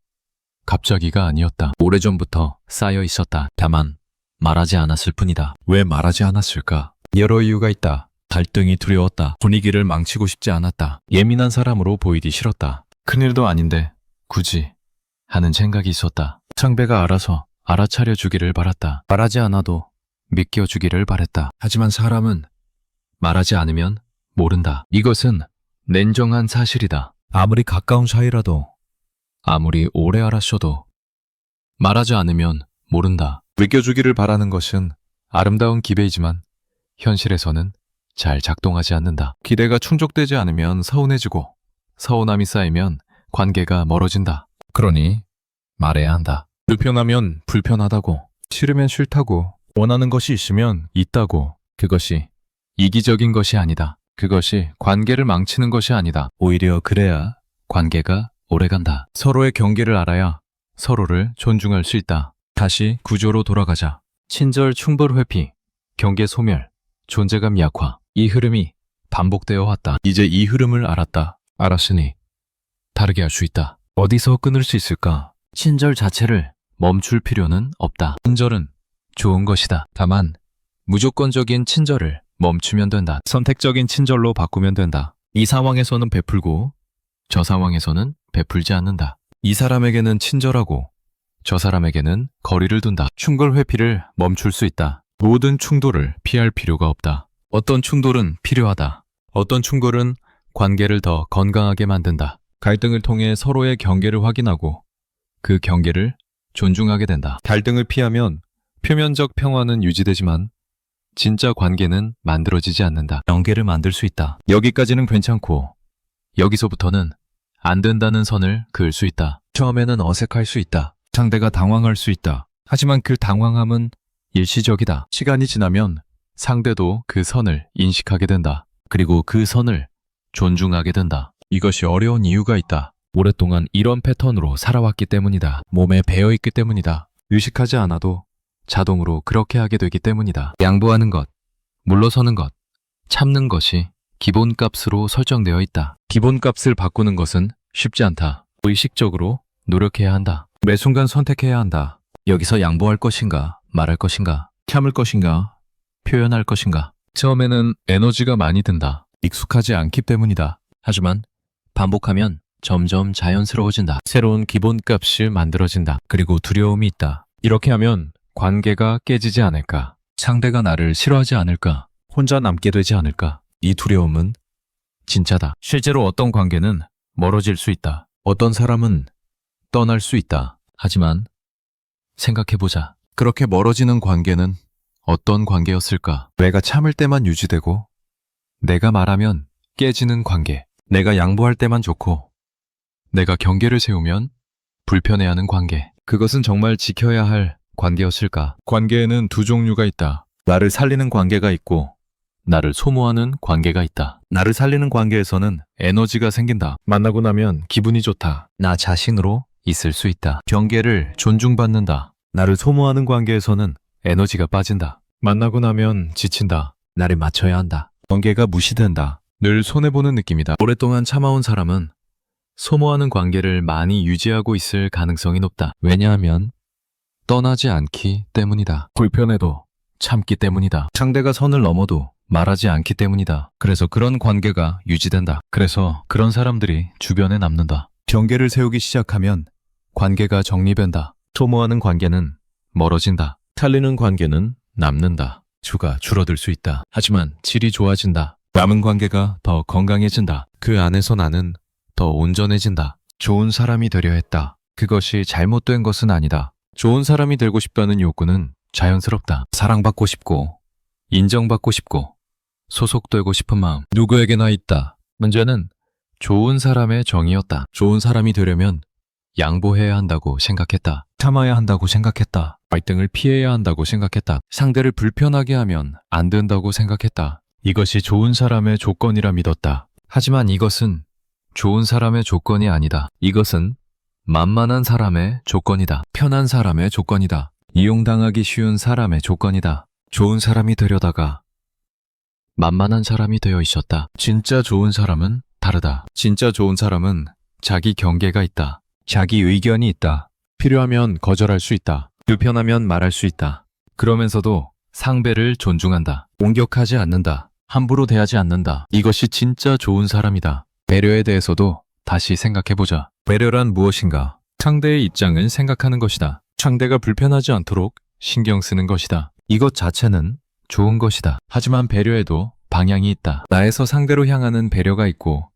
갑자기가 아니었다. 오래전부터 쌓여 있었다. 다만 말하지 않았을 뿐이다. 왜 말하지 않았을까? 여러 이유가 있다. 갈등이 두려웠다. 분위기를 망치고 싶지 않았다. 예민한 사람으로 보이기 싫었다. 큰일도 아닌데 굳이 하는 생각이 있었다. 상대가 알아서 알아차려 주기를 바랐다. 말하지 않아도 믿겨주기를 바랬다. 하지만 사람은 말하지 않으면 모른다. 이것은 냉정한 사실이다. 아무리 가까운 사이라도, 아무리 오래 알았어도 말하지 않으면 모른다. 믿겨주기를 바라는 것은 아름다운 기대이지만 현실에서는 잘 작동하지 않는다. 기대가 충족되지 않으면 서운해지고 서운함이 쌓이면 관계가 멀어진다. 그러니 말해야 한다. 불편하면 불편하다고, 싫으면 싫다고, 원하는 것이 있으면 있다고. 그것이 이기적인 것이 아니다. 그것이 관계를 망치는 것이 아니다. 오히려 그래야 관계가 오래간다. 서로의 경계를 알아야 서로를 존중할 수 있다. 다시 구조로 돌아가자. 친절 충돌 회피, 경계 소멸, 존재감 약화. 이 흐름이 반복되어 왔다. 이제 이 흐름을 알았다. 알았으니 다르게 할 수 있다. 어디서 끊을 수 있을까? 친절 자체를 멈출 필요는 없다. 친절은 좋은 것이다. 다만 무조건적인 친절을 멈추면 된다. 선택적인 친절로 바꾸면 된다. 이 상황에서는 베풀고 저 상황에서는 베풀지 않는다. 이 사람에게는 친절하고 저 사람에게는 거리를 둔다. 충돌 회피를 멈출 수 있다. 모든 충돌을 피할 필요가 없다. 어떤 충돌은 필요하다. 어떤 충돌은 관계를 더 건강하게 만든다. 갈등을 통해 서로의 경계를 확인하고 그 경계를 존중하게 된다. 갈등을 피하면 표면적 평화는 유지되지만 진짜 관계는 만들어지지 않는다. 경계를 만들 수 있다. 여기까지는 괜찮고 여기서부터는 안 된다는 선을 그을 수 있다. 처음에는 어색할 수 있다. 상대가 당황할 수 있다. 하지만 그 당황함은 일시적이다. 시간이 지나면 상대도 그 선을 인식하게 된다. 그리고 그 선을 존중하게 된다. 이것이 어려운 이유가 있다. 오랫동안 이런 패턴으로 살아왔기 때문이다. 몸에 배어있기 때문이다. 의식하지 않아도 자동으로 그렇게 하게 되기 때문이다. 양보하는 것, 물러서는 것, 참는 것이 기본값으로 설정되어 있다. 기본값을 바꾸는 것은 쉽지 않다. 의식적으로 노력해야 한다. 매 순간 선택해야 한다. 여기서 양보할 것인가, 말할 것인가, 참을 것인가, 표현할 것인가. 처음에는 에너지가 많이 든다. 익숙하지 않기 때문이다. 하지만 반복하면 점점 자연스러워진다. 새로운 기본값이 만들어진다. 그리고 두려움이 있다. 이렇게 하면 관계가 깨지지 않을까? 상대가 나를 싫어하지 않을까? 혼자 남게 되지 않을까? 이 두려움은 진짜다. 실제로 어떤 관계는 멀어질 수 있다. 어떤 사람은 떠날 수 있다. 하지만 생각해보자. 그렇게 멀어지는 관계는 어떤 관계였을까? 내가 참을 때만 유지되고 내가 말하면 깨지는 관계. 내가 양보할 때만 좋고 내가 경계를 세우면 불편해하는 관계. 그것은 정말 지켜야 할 관계였을까? 관계에는 두 종류가 있다. 나를 살리는 관계가 있고 나를 소모하는 관계가 있다. 나를 살리는 관계에서는 에너지가 생긴다. 만나고 나면 기분이 좋다. 나 자신으로 있을 수 있다. 경계를 존중받는다. 나를 소모하는 관계에서는 에너지가 빠진다. 만나고 나면 지친다. 나를 맞춰야 한다. 관계가 무시된다. 늘 손해보는 느낌이다. 오랫동안 참아온 사람은 소모하는 관계를 많이 유지하고 있을 가능성이 높다. 왜냐하면 떠나지 않기 때문이다. 불편해도 참기 때문이다. 상대가 선을 넘어도 말하지 않기 때문이다. 그래서 그런 관계가 유지된다. 그래서 그런 사람들이 주변에 남는다. 경계를 세우기 시작하면 관계가 정리된다. 소모하는 관계는 멀어진다. 살리는 관계는 남는다. 수가 줄어들 수 있다. 하지만 질이 좋아진다. 남은 관계가 더 건강해진다. 그 안에서 나는 더 온전해진다. 좋은 사람이 되려 했다. 그것이 잘못된 것은 아니다. 좋은 사람이 되고 싶다는 욕구는 자연스럽다. 사랑받고 싶고 인정받고 싶고 소속되고 싶은 마음 누구에게나 있다. 문제는 좋은 사람의 정의였다. 좋은 사람이 되려면 양보해야 한다고 생각했다. 참아야 한다고 생각했다. 갈등을 피해야 한다고 생각했다. 상대를 불편하게 하면 안 된다고 생각했다. 이것이 좋은 사람의 조건이라 믿었다. 하지만 이것은 좋은 사람의 조건이 아니다. 이것은 만만한 사람의 조건이다. 편한 사람의 조건이다. 이용당하기 쉬운 사람의 조건이다. 좋은 사람이 되려다가 만만한 사람이 되어 있었다. 진짜 좋은 사람은 다르다. 진짜 좋은 사람은 자기 경계가 있다. 자기 의견이 있다. 필요하면 거절할 수 있다. 불편하면 말할 수 있다. 그러면서도 상대를 존중한다. 공격하지 않는다. 함부로 대하지 않는다. 이것이 진짜 좋은 사람이다. 배려에 대해서도 다시 생각해보자. 배려란 무엇인가? 상대의 입장을 생각하는 것이다. 상대가 불편하지 않도록 신경 쓰는 것이다. 이것 자체는 좋은 것이다. 하지만 배려에도 방향이 있다. 나에서 상대로 향하는 배려가 있고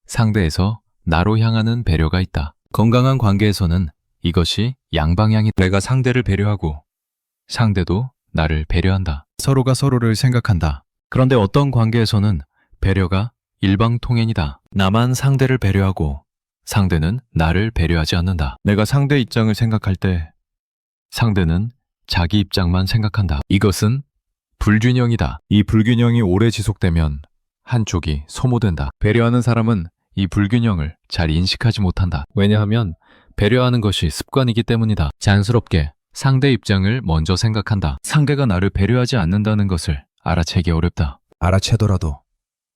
상대에서 나로 향하는 배려가 있다. 건강한 관계에서는 이것이 양방향이 내가 상대를 배려하고 상대도 나를 배려한다. 서로가 서로를 생각한다. 그런데 어떤 관계에서는 배려가 일방통행이다. 나만 상대를 배려하고 상대는 나를 배려하지 않는다. 내가 상대 입장을 생각할 때 상대는 자기 입장만 생각한다. 이것은 불균형이다. 이 불균형이 오래 지속되면 한쪽이 소모된다. 배려하는 사람은 이 불균형을 잘 인식하지 못한다. 왜냐하면 배려하는 것이 습관이기 때문이다. 자연스럽게 상대 입장을 먼저 생각한다. 상대가 나를 배려하지 않는다는 것을 알아채기 어렵다. 알아채더라도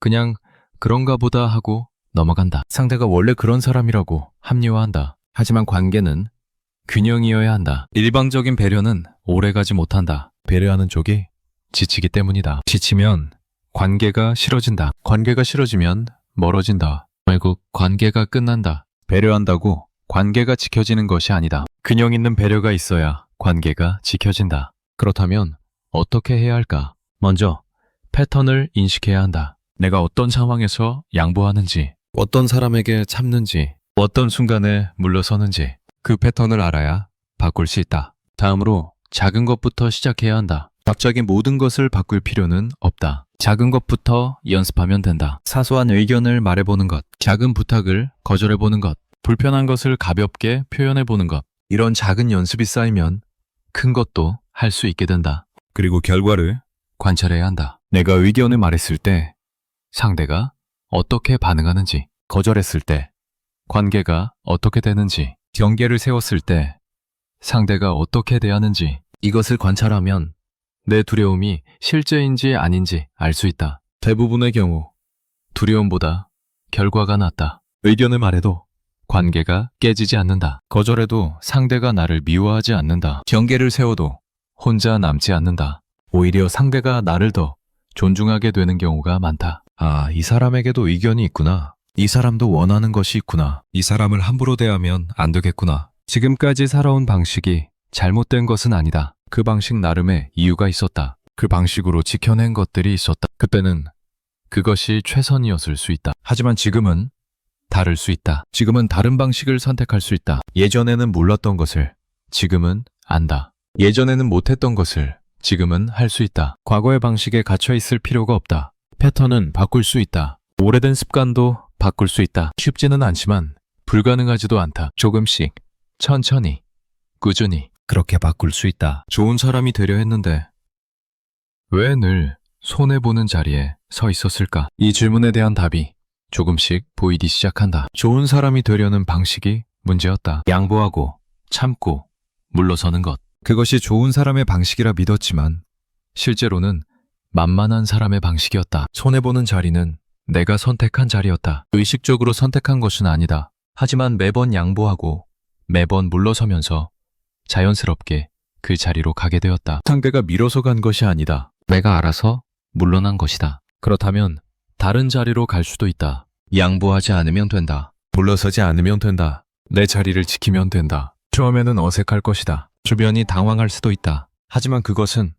그냥 그런가 보다 하고 넘어간다. 상대가 원래 그런 사람이라고 합리화한다. 하지만 관계는 균형이어야 한다. 일방적인 배려는 오래가지 못한다. 배려하는 쪽이 지치기 때문이다. 지치면 관계가 싫어진다. 관계가 싫어지면 멀어진다. 결국 관계가 끝난다. 배려한다고 관계가 지켜지는 것이 아니다. 균형 있는 배려가 있어야 관계가 지켜진다. 그렇다면 어떻게 해야 할까? 먼저 패턴을 인식해야 한다. 내가 어떤 상황에서 양보하는지, 어떤 사람에게 참는지, 어떤 순간에 물러서는지 그 패턴을 알아야 바꿀 수 있다. 다음으로 작은 것부터 시작해야 한다. 갑자기 모든 것을 바꿀 필요는 없다. 작은 것부터 연습하면 된다. 사소한 의견을 말해보는 것, 작은 부탁을 거절해보는 것, 불편한 것을 가볍게 표현해보는 것. 이런 작은 연습이 쌓이면 큰 것도 할 수 있게 된다. 그리고 결과를 관찰해야 한다. 내가 의견을 말했을 때 상대가 어떻게 반응하는지, 거절했을 때 관계가 어떻게 되는지, 경계를 세웠을 때 상대가 어떻게 대하는지, 이것을 관찰하면 내 두려움이 실제인지 아닌지 알 수 있다. 대부분의 경우 두려움보다 결과가 낫다. 의견을 말해도 관계가 깨지지 않는다. 거절해도 상대가 나를 미워하지 않는다. 경계를 세워도 혼자 남지 않는다. 오히려 상대가 나를 더 존중하게 되는 경우가 많다. 아, 이 사람에게도 의견이 있구나. 이 사람도 원하는 것이 있구나. 이 사람을 함부로 대하면 안 되겠구나. 지금까지 살아온 방식이 잘못된 것은 아니다. 그 방식 나름의 이유가 있었다. 그 방식으로 지켜낸 것들이 있었다. 그때는 그것이 최선이었을 수 있다. 하지만 지금은 다를 수 있다. 지금은 다른 방식을 선택할 수 있다. 예전에는 몰랐던 것을 지금은 안다. 예전에는 못했던 것을 지금은 할 수 있다. 과거의 방식에 갇혀 있을 필요가 없다. 패턴은 바꿀 수 있다. 오래된 습관도 바꿀 수 있다. 쉽지는 않지만 불가능하지도 않다. 조금씩, 천천히, 꾸준히 그렇게 바꿀 수 있다. 좋은 사람이 되려 했는데 왜 늘 손해보는 자리에 서 있었을까? 이 질문에 대한 답이 조금씩 보이기 시작한다. 좋은 사람이 되려는 방식이 문제였다. 양보하고 참고 물러서는 것. 그것이 좋은 사람의 방식이라 믿었지만 실제로는 만만한 사람의 방식이었다. 손해보는 자리는 내가 선택한 자리였다. 의식적으로 선택한 것은 아니다. 하지만 매번 양보하고 매번 물러서면서 자연스럽게 그 자리로 가게 되었다. 상대가 밀어서 간 것이 아니다. 내가 알아서 물러난 것이다. 그렇다면 다른 자리로 갈 수도 있다. 양보하지 않으면 된다. 물러서지 않으면 된다. 내 자리를 지키면 된다. 처음에는 어색할 것이다. 주변이 당황할 수도 있다. 하지만 그것은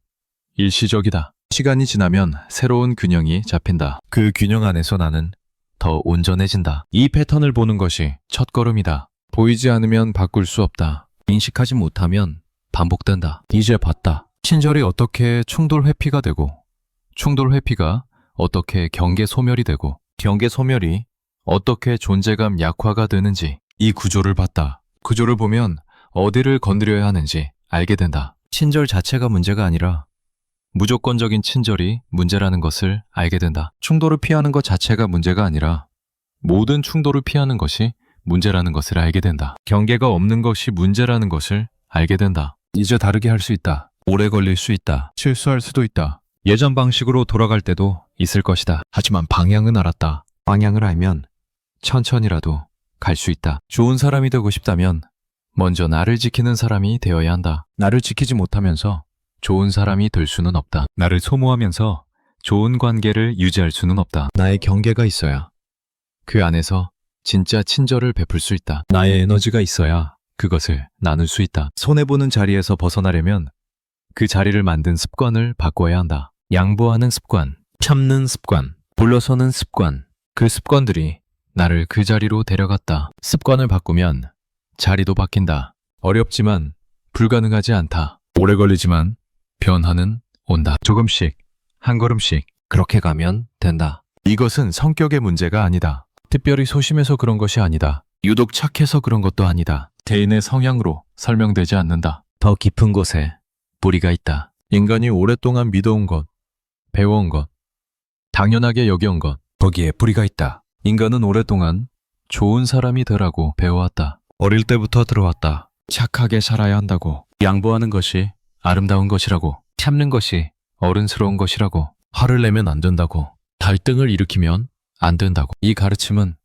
일시적이다. 시간이 지나면 새로운 균형이 잡힌다. 그 균형 안에서 나는 더 온전해진다. 이 패턴을 보는 것이 첫걸음이다. 보이지 않으면 바꿀 수 없다. 인식하지 못하면 반복된다. 이제 봤다. 친절이 어떻게 충돌 회피가 되고, 충돌 회피가 어떻게 경계 소멸이 되고, 경계 소멸이 어떻게 존재감 약화가 되는지 이 구조를 봤다. 구조를 보면 어디를 건드려야 하는지 알게 된다. 친절 자체가 문제가 아니라 무조건적인 친절이 문제라는 것을 알게 된다. 충돌을 피하는 것 자체가 문제가 아니라 모든 충돌을 피하는 것이 문제라는 것을 알게 된다. 경계가 없는 것이 문제라는 것을 알게 된다. 이제 다르게 할 수 있다. 오래 걸릴 수 있다. 실수할 수도 있다. 예전 방식으로 돌아갈 때도 있을 것이다. 하지만 방향은 알았다. 방향을 알면 천천히라도 갈 수 있다. 좋은 사람이 되고 싶다면 먼저 나를 지키는 사람이 되어야 한다. 나를 지키지 못하면서 좋은 사람이 될 수는 없다. 나를 소모하면서 좋은 관계를 유지할 수는 없다. 나의 경계가 있어야 그 안에서 진짜 친절을 베풀 수 있다. 나의 에너지가 있어야 그것을 나눌 수 있다. 손해보는 자리에서 벗어나려면 그 자리를 만든 습관을 바꿔야 한다. 양보하는 습관, 참는 습관, 물러서는 습관. 그 습관들이 나를 그 자리로 데려갔다. 습관을 바꾸면 자리도 바뀐다. 어렵지만 불가능하지 않다. 오래 걸리지만 변화는 온다. 조금씩, 한 걸음씩 그렇게 가면 된다. 이것은 성격의 문제가 아니다. 특별히 소심해서 그런 것이 아니다. 유독 착해서 그런 것도 아니다. 개인의 성향으로 설명되지 않는다. 더 깊은 곳에 뿌리가 있다. 인간이 오랫동안 믿어온 것, 배워온 것, 당연하게 여겨온 것. 거기에 불의가 있다. 인간은 오랫동안 좋은 사람이 되라고 배워왔다. 어릴 때부터 들어왔다. 착하게 살아야 한다고. 양보하는 것이 아름다운 것이라고. 참는 것이 어른스러운 것이라고. 화를 내면 안 된다고. 갈등을 일으키면 안 된다고. 이 가르침은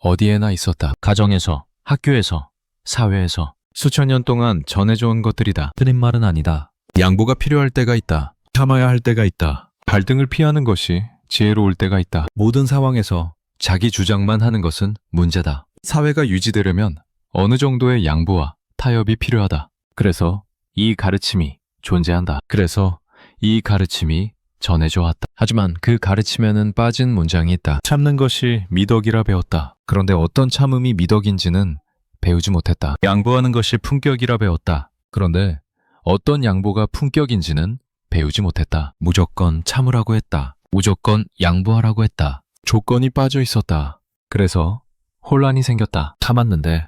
어디에나 있었다. 가정에서, 학교에서, 사회에서 수천 년 동안 전해져온 것들이다. 틀린 말은 아니다. 양보가 필요할 때가 있다. 참아야 할 때가 있다. 갈등을 피하는 것이 지혜로울 때가 있다. 모든 상황에서 자기 주장만 하는 것은 문제다. 사회가 유지되려면 어느 정도의 양보와 타협이 필요하다. 그래서 이 가르침이 존재한다. 그래서 이 가르침이 전해져 왔다. 하지만 그 가르침에는 빠진 문장이 있다. 참는 것이 미덕이라 배웠다. 그런데 어떤 참음이 미덕인지는 배우지 못했다. 양보하는 것이 품격이라 배웠다. 그런데 어떤 양보가 품격인지는 배우지 못했다. 무조건 참으라고 했다. 무조건 양보하라고 했다. 조건이 빠져 있었다. 그래서 혼란이 생겼다. 참았는데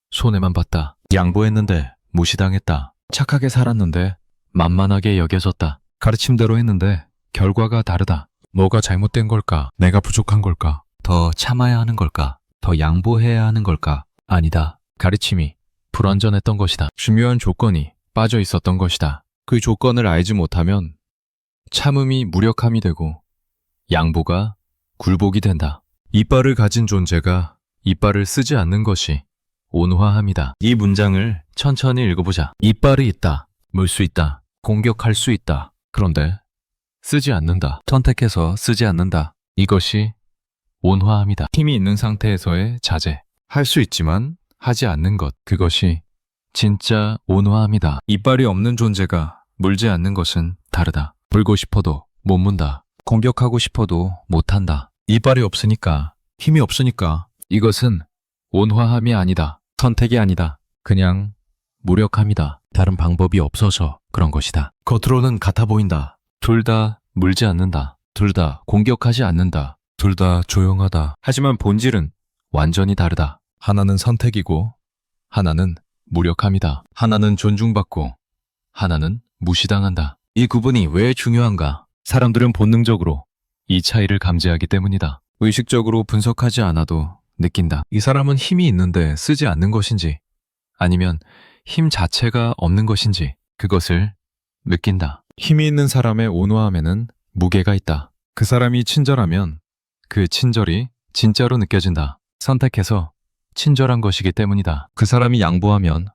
손해만 봤다. 양보했는데 무시당했다. 착하게 살았는데 만만하게 여겨졌다. 가르침대로 했는데 결과가 다르다. 뭐가 잘못된 걸까? 내가 부족한 걸까? 더 참아야 하는 걸까? 더 양보해야 하는 걸까? 아니다. 가르침이 불완전했던 것이다. 중요한 조건이 빠져 있었던 것이다. 그 조건을 알지 못하면 참음이 무력함이 되고 양보가 굴복이 된다. 이빨을 가진 존재가 이빨을 쓰지 않는 것이 온화함이다. 이 문장을 천천히 읽어보자. 이빨이 있다. 물 수 있다. 공격할 수 있다. 그런데 쓰지 않는다. 선택해서 쓰지 않는다. 이것이 온화함이다. 힘이 있는 상태에서의 자제. 할 수 있지만 하지 않는 것. 그것이 진짜 온화함이다. 이빨이 없는 존재가 물지 않는 것은 다르다. 물고 싶어도 못 문다. 공격하고 싶어도 못한다. 이빨이 없으니까, 힘이 없으니까. 이것은 온화함이 아니다. 선택이 아니다. 그냥 무력함이다. 다른 방법이 없어서 그런 것이다. 겉으로는 같아 보인다. 둘 다 물지 않는다. 둘 다 공격하지 않는다. 둘 다 조용하다. 하지만 본질은 완전히 다르다. 하나는 선택이고 하나는 무력함이다. 하나는 존중받고 하나는 무시당한다. 이 구분이 왜 중요한가? 사람들은 본능적으로 이 차이를 감지하기 때문이다. 의식적으로 분석하지 않아도 느낀다. 이 사람은 힘이 있는데 쓰지 않는 것인지 아니면 힘 자체가 없는 것인지 그것을 느낀다. 힘이 있는 사람의 온화함에는 무게가 있다. 그 사람이 친절하면 그 친절이 진짜로 느껴진다. 선택해서 친절한 것이기 때문이다. 그 사람이 양보하면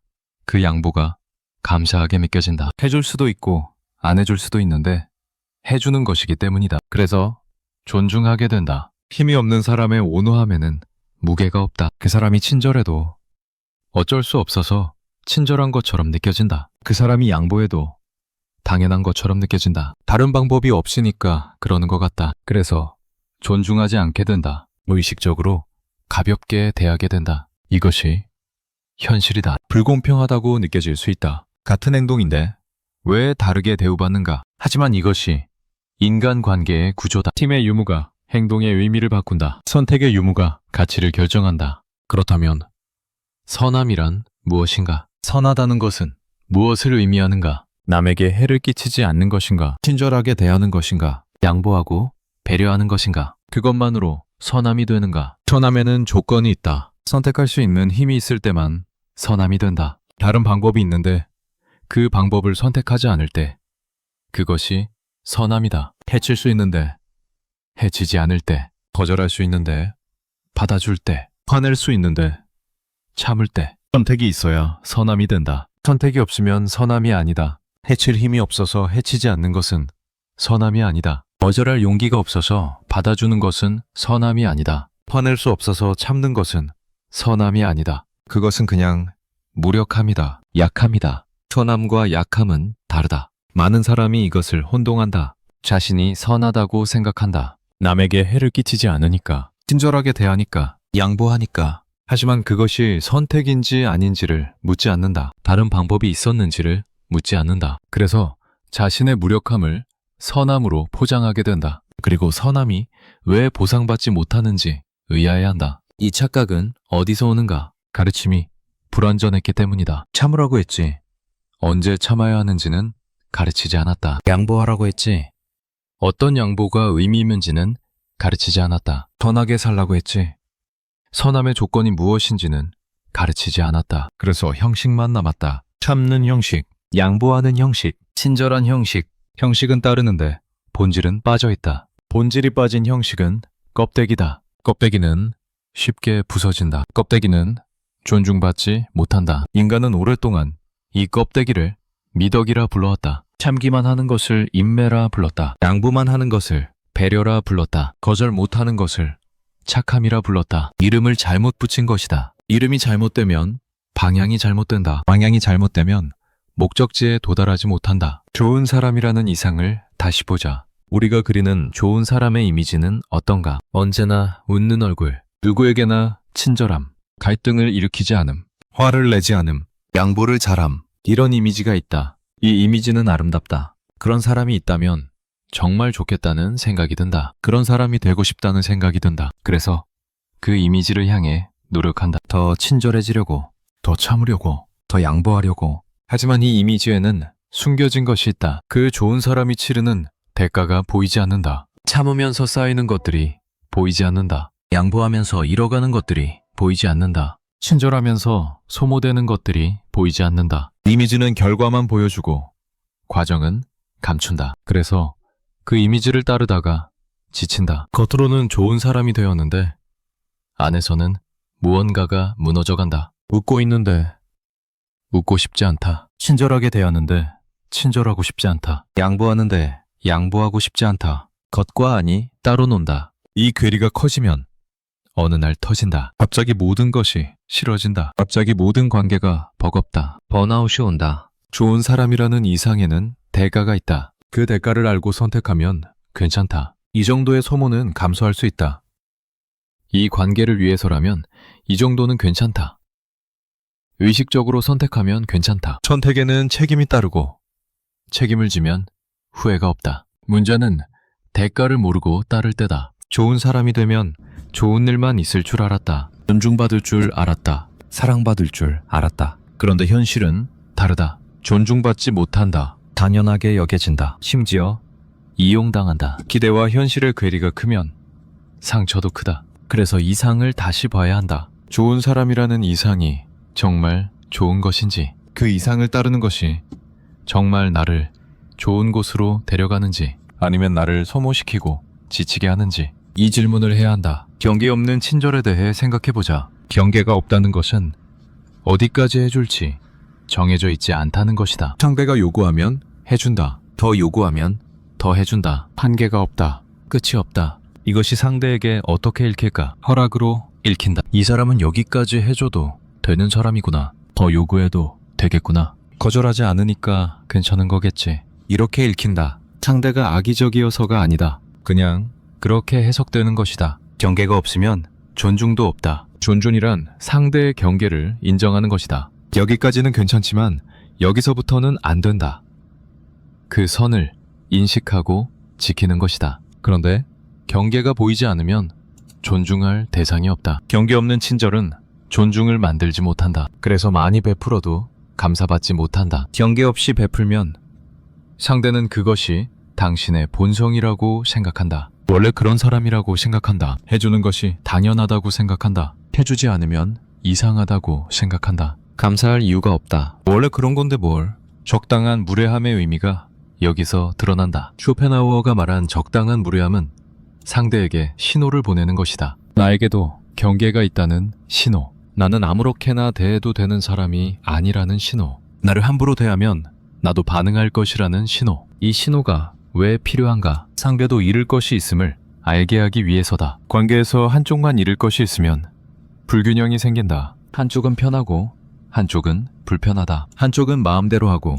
그 양보가 감사하게 느껴진다. 해줄 수도 있고 안 해줄 수도 있는데 해주는 것이기 때문이다. 그래서 존중하게 된다. 힘이 없는 사람의 온화함에는 무게가 없다. 그 사람이 친절해도 어쩔 수 없어서 친절한 것처럼 느껴진다. 그 사람이 양보해도 당연한 것처럼 느껴진다. 다른 방법이 없으니까 그러는 것 같다. 그래서 존중하지 않게 된다. 무의식적으로 가볍게 대하게 된다. 이것이 현실이다. 불공평하다고 느껴질 수 있다. 같은 행동인데 왜 다르게 대우받는가? 하지만 이것이 인간관계의 구조다. 팀의 유무가 행동의 의미를 바꾼다. 선택의 유무가 가치를 결정한다. 그렇다면 선함이란 무엇인가? 선하다는 것은 무엇을 의미하는가? 남에게 해를 끼치지 않는 것인가? 친절하게 대하는 것인가? 양보하고 배려하는 것인가? 그것만으로 선함이 되는가? 선함에는 조건이 있다. 선택할 수 있는 힘이 있을 때만 선함이 된다. 다른 방법이 있는데 그 방법을 선택하지 않을 때 그것이 선함이다. 해칠 수 있는데 해치지 않을 때, 거절할 수 있는데 받아줄 때, 화낼 수 있는데 참을 때 선택이 있어야 선함이 된다. 선택이 없으면 선함이 아니다. 해칠 힘이 없어서 해치지 않는 것은 선함이 아니다. 거절할 용기가 없어서 받아주는 것은 선함이 아니다. 화낼 수 없어서 참는 것은 선함이 아니다. 그것은 그냥 무력함이다. 약함이다. 선함과 약함은 다르다. 많은 사람이 이것을 혼동한다. 자신이 선하다고 생각한다. 남에게 해를 끼치지 않으니까, 친절하게 대하니까, 양보하니까. 하지만 그것이 선택인지 아닌지를 묻지 않는다. 다른 방법이 있었는지를 묻지 않는다. 그래서 자신의 무력함을 선함으로 포장하게 된다. 그리고 선함이 왜 보상받지 못하는지 의아해한다. 이 착각은 어디서 오는가? 가르침이 불완전했기 때문이다. 참으라고 했지. 언제 참아야 하는지는 가르치지 않았다. 양보하라고 했지. 어떤 양보가 의미 있는지는 가르치지 않았다. 선하게 살라고 했지. 선함의 조건이 무엇인지는 가르치지 않았다. 그래서 형식만 남았다. 참는 형식, 양보하는 형식, 친절한 형식. 형식은 따르는데 본질은 빠져있다. 본질이 빠진 형식은 껍데기다. 껍데기는 쉽게 부서진다. 껍데기는 존중받지 못한다. 인간은 오랫동안 이 껍데기를 미덕이라 불러왔다. 참기만 하는 것을 인매라 불렀다. 양보만 하는 것을 배려라 불렀다. 거절 못하는 것을 착함이라 불렀다. 이름을 잘못 붙인 것이다. 이름이 잘못되면 방향이 잘못된다. 방향이 잘못되면 목적지에 도달하지 못한다. 좋은 사람이라는 이상을 다시 보자. 우리가 그리는 좋은 사람의 이미지는 어떤가? 언제나 웃는 얼굴, 누구에게나 친절함, 갈등을 일으키지 않음, 화를 내지 않음, 양보를 잘함. 이런 이미지가 있다. 이 이미지는 아름답다. 그런 사람이 있다면 정말 좋겠다는 생각이 든다. 그런 사람이 되고 싶다는 생각이 든다. 그래서 그 이미지를 향해 노력한다. 더 친절해지려고, 더 참으려고, 더 양보하려고. 하지만 이 이미지에는 숨겨진 것이 있다. 그 좋은 사람이 치르는 대가가 보이지 않는다. 참으면서 쌓이는 것들이 보이지 않는다. 양보하면서 잃어가는 것들이 보이지 않는다. 친절하면서 소모되는 것들이 보이지 않는다. 이미지는 결과만 보여주고 과정은 감춘다. 그래서 그 이미지를 따르다가 지친다. 겉으로는 좋은 사람이 되었는데 안에서는 무언가가 무너져간다. 웃고 있는데 웃고 싶지 않다. 친절하게 대하는데 친절하고 싶지 않다. 양보하는데 양보하고 싶지 않다. 겉과 안이 따로 논다. 이 괴리가 커지면 어느 날 터진다. 갑자기 모든 것이 싫어진다. 갑자기 모든 관계가 버겁다. 번아웃이 온다. 좋은 사람이라는 이상에는 대가가 있다. 그 대가를 알고 선택하면 괜찮다. 이 정도의 소모는 감수할 수 있다. 이 관계를 위해서라면 이 정도는 괜찮다. 의식적으로 선택하면 괜찮다. 선택에는 책임이 따르고 책임을 지면 후회가 없다. 문제는 대가를 모르고 따를 때다. 좋은 사람이 되면 좋은 일만 있을 줄 알았다. 존중받을 줄 알았다. 사랑받을 줄 알았다. 그런데 현실은 다르다. 존중받지 못한다. 당연하게 여겨진다. 심지어 이용당한다. 기대와 현실의 괴리가 크면 상처도 크다. 그래서 이상을 다시 봐야 한다. 좋은 사람이라는 이상이 정말 좋은 것인지, 그 이상을 따르는 것이 정말 나를 좋은 곳으로 데려가는지, 아니면 나를 소모시키고 지치게 하는지, 이 질문을 해야 한다. 경계 없는 친절에 대해 생각해보자. 경계가 없다는 것은 어디까지 해줄지 정해져 있지 않다는 것이다. 상대가 요구하면 해준다. 더 요구하면 더 해준다. 한계가 없다. 끝이 없다. 이것이 상대에게 어떻게 읽힐까? 허락으로 읽힌다. 이 사람은 여기까지 해줘도 되는 사람이구나. 더 요구해도 되겠구나. 거절하지 않으니까 괜찮은 거겠지. 이렇게 읽힌다. 상대가 악의적이어서가 아니다. 그냥 그렇게 해석되는 것이다. 경계가 없으면 존중도 없다. 존중이란 상대의 경계를 인정하는 것이다. 여기까지는 괜찮지만 여기서부터는 안 된다. 그 선을 인식하고 지키는 것이다. 그런데 경계가 보이지 않으면 존중할 대상이 없다. 경계 없는 친절은 존중을 만들지 못한다. 그래서 많이 베풀어도 감사받지 못한다. 경계 없이 베풀면 상대는 그것이 당신의 본성이라고 생각한다. 원래 그런 사람이라고 생각한다. 해주는 것이 당연하다고 생각한다. 해주지 않으면 이상하다고 생각한다. 감사할 이유가 없다. 원래 그런 건데 뭘. 적당한 무례함의 의미가 여기서 드러난다. 쇼펜하우어가 말한 적당한 무례함은 상대에게 신호를 보내는 것이다. 나에게도 경계가 있다는 신호. 나는 아무렇게나 대해도 되는 사람이 아니라는 신호. 나를 함부로 대하면 나도 반응할 것이라는 신호. 이 신호가 왜 필요한가? 상대도 잃을 것이 있음을 알게 하기 위해서다. 관계에서 한쪽만 잃을 것이 있으면 불균형이 생긴다. 한쪽은 편하고 한쪽은 불편하다. 한쪽은 마음대로 하고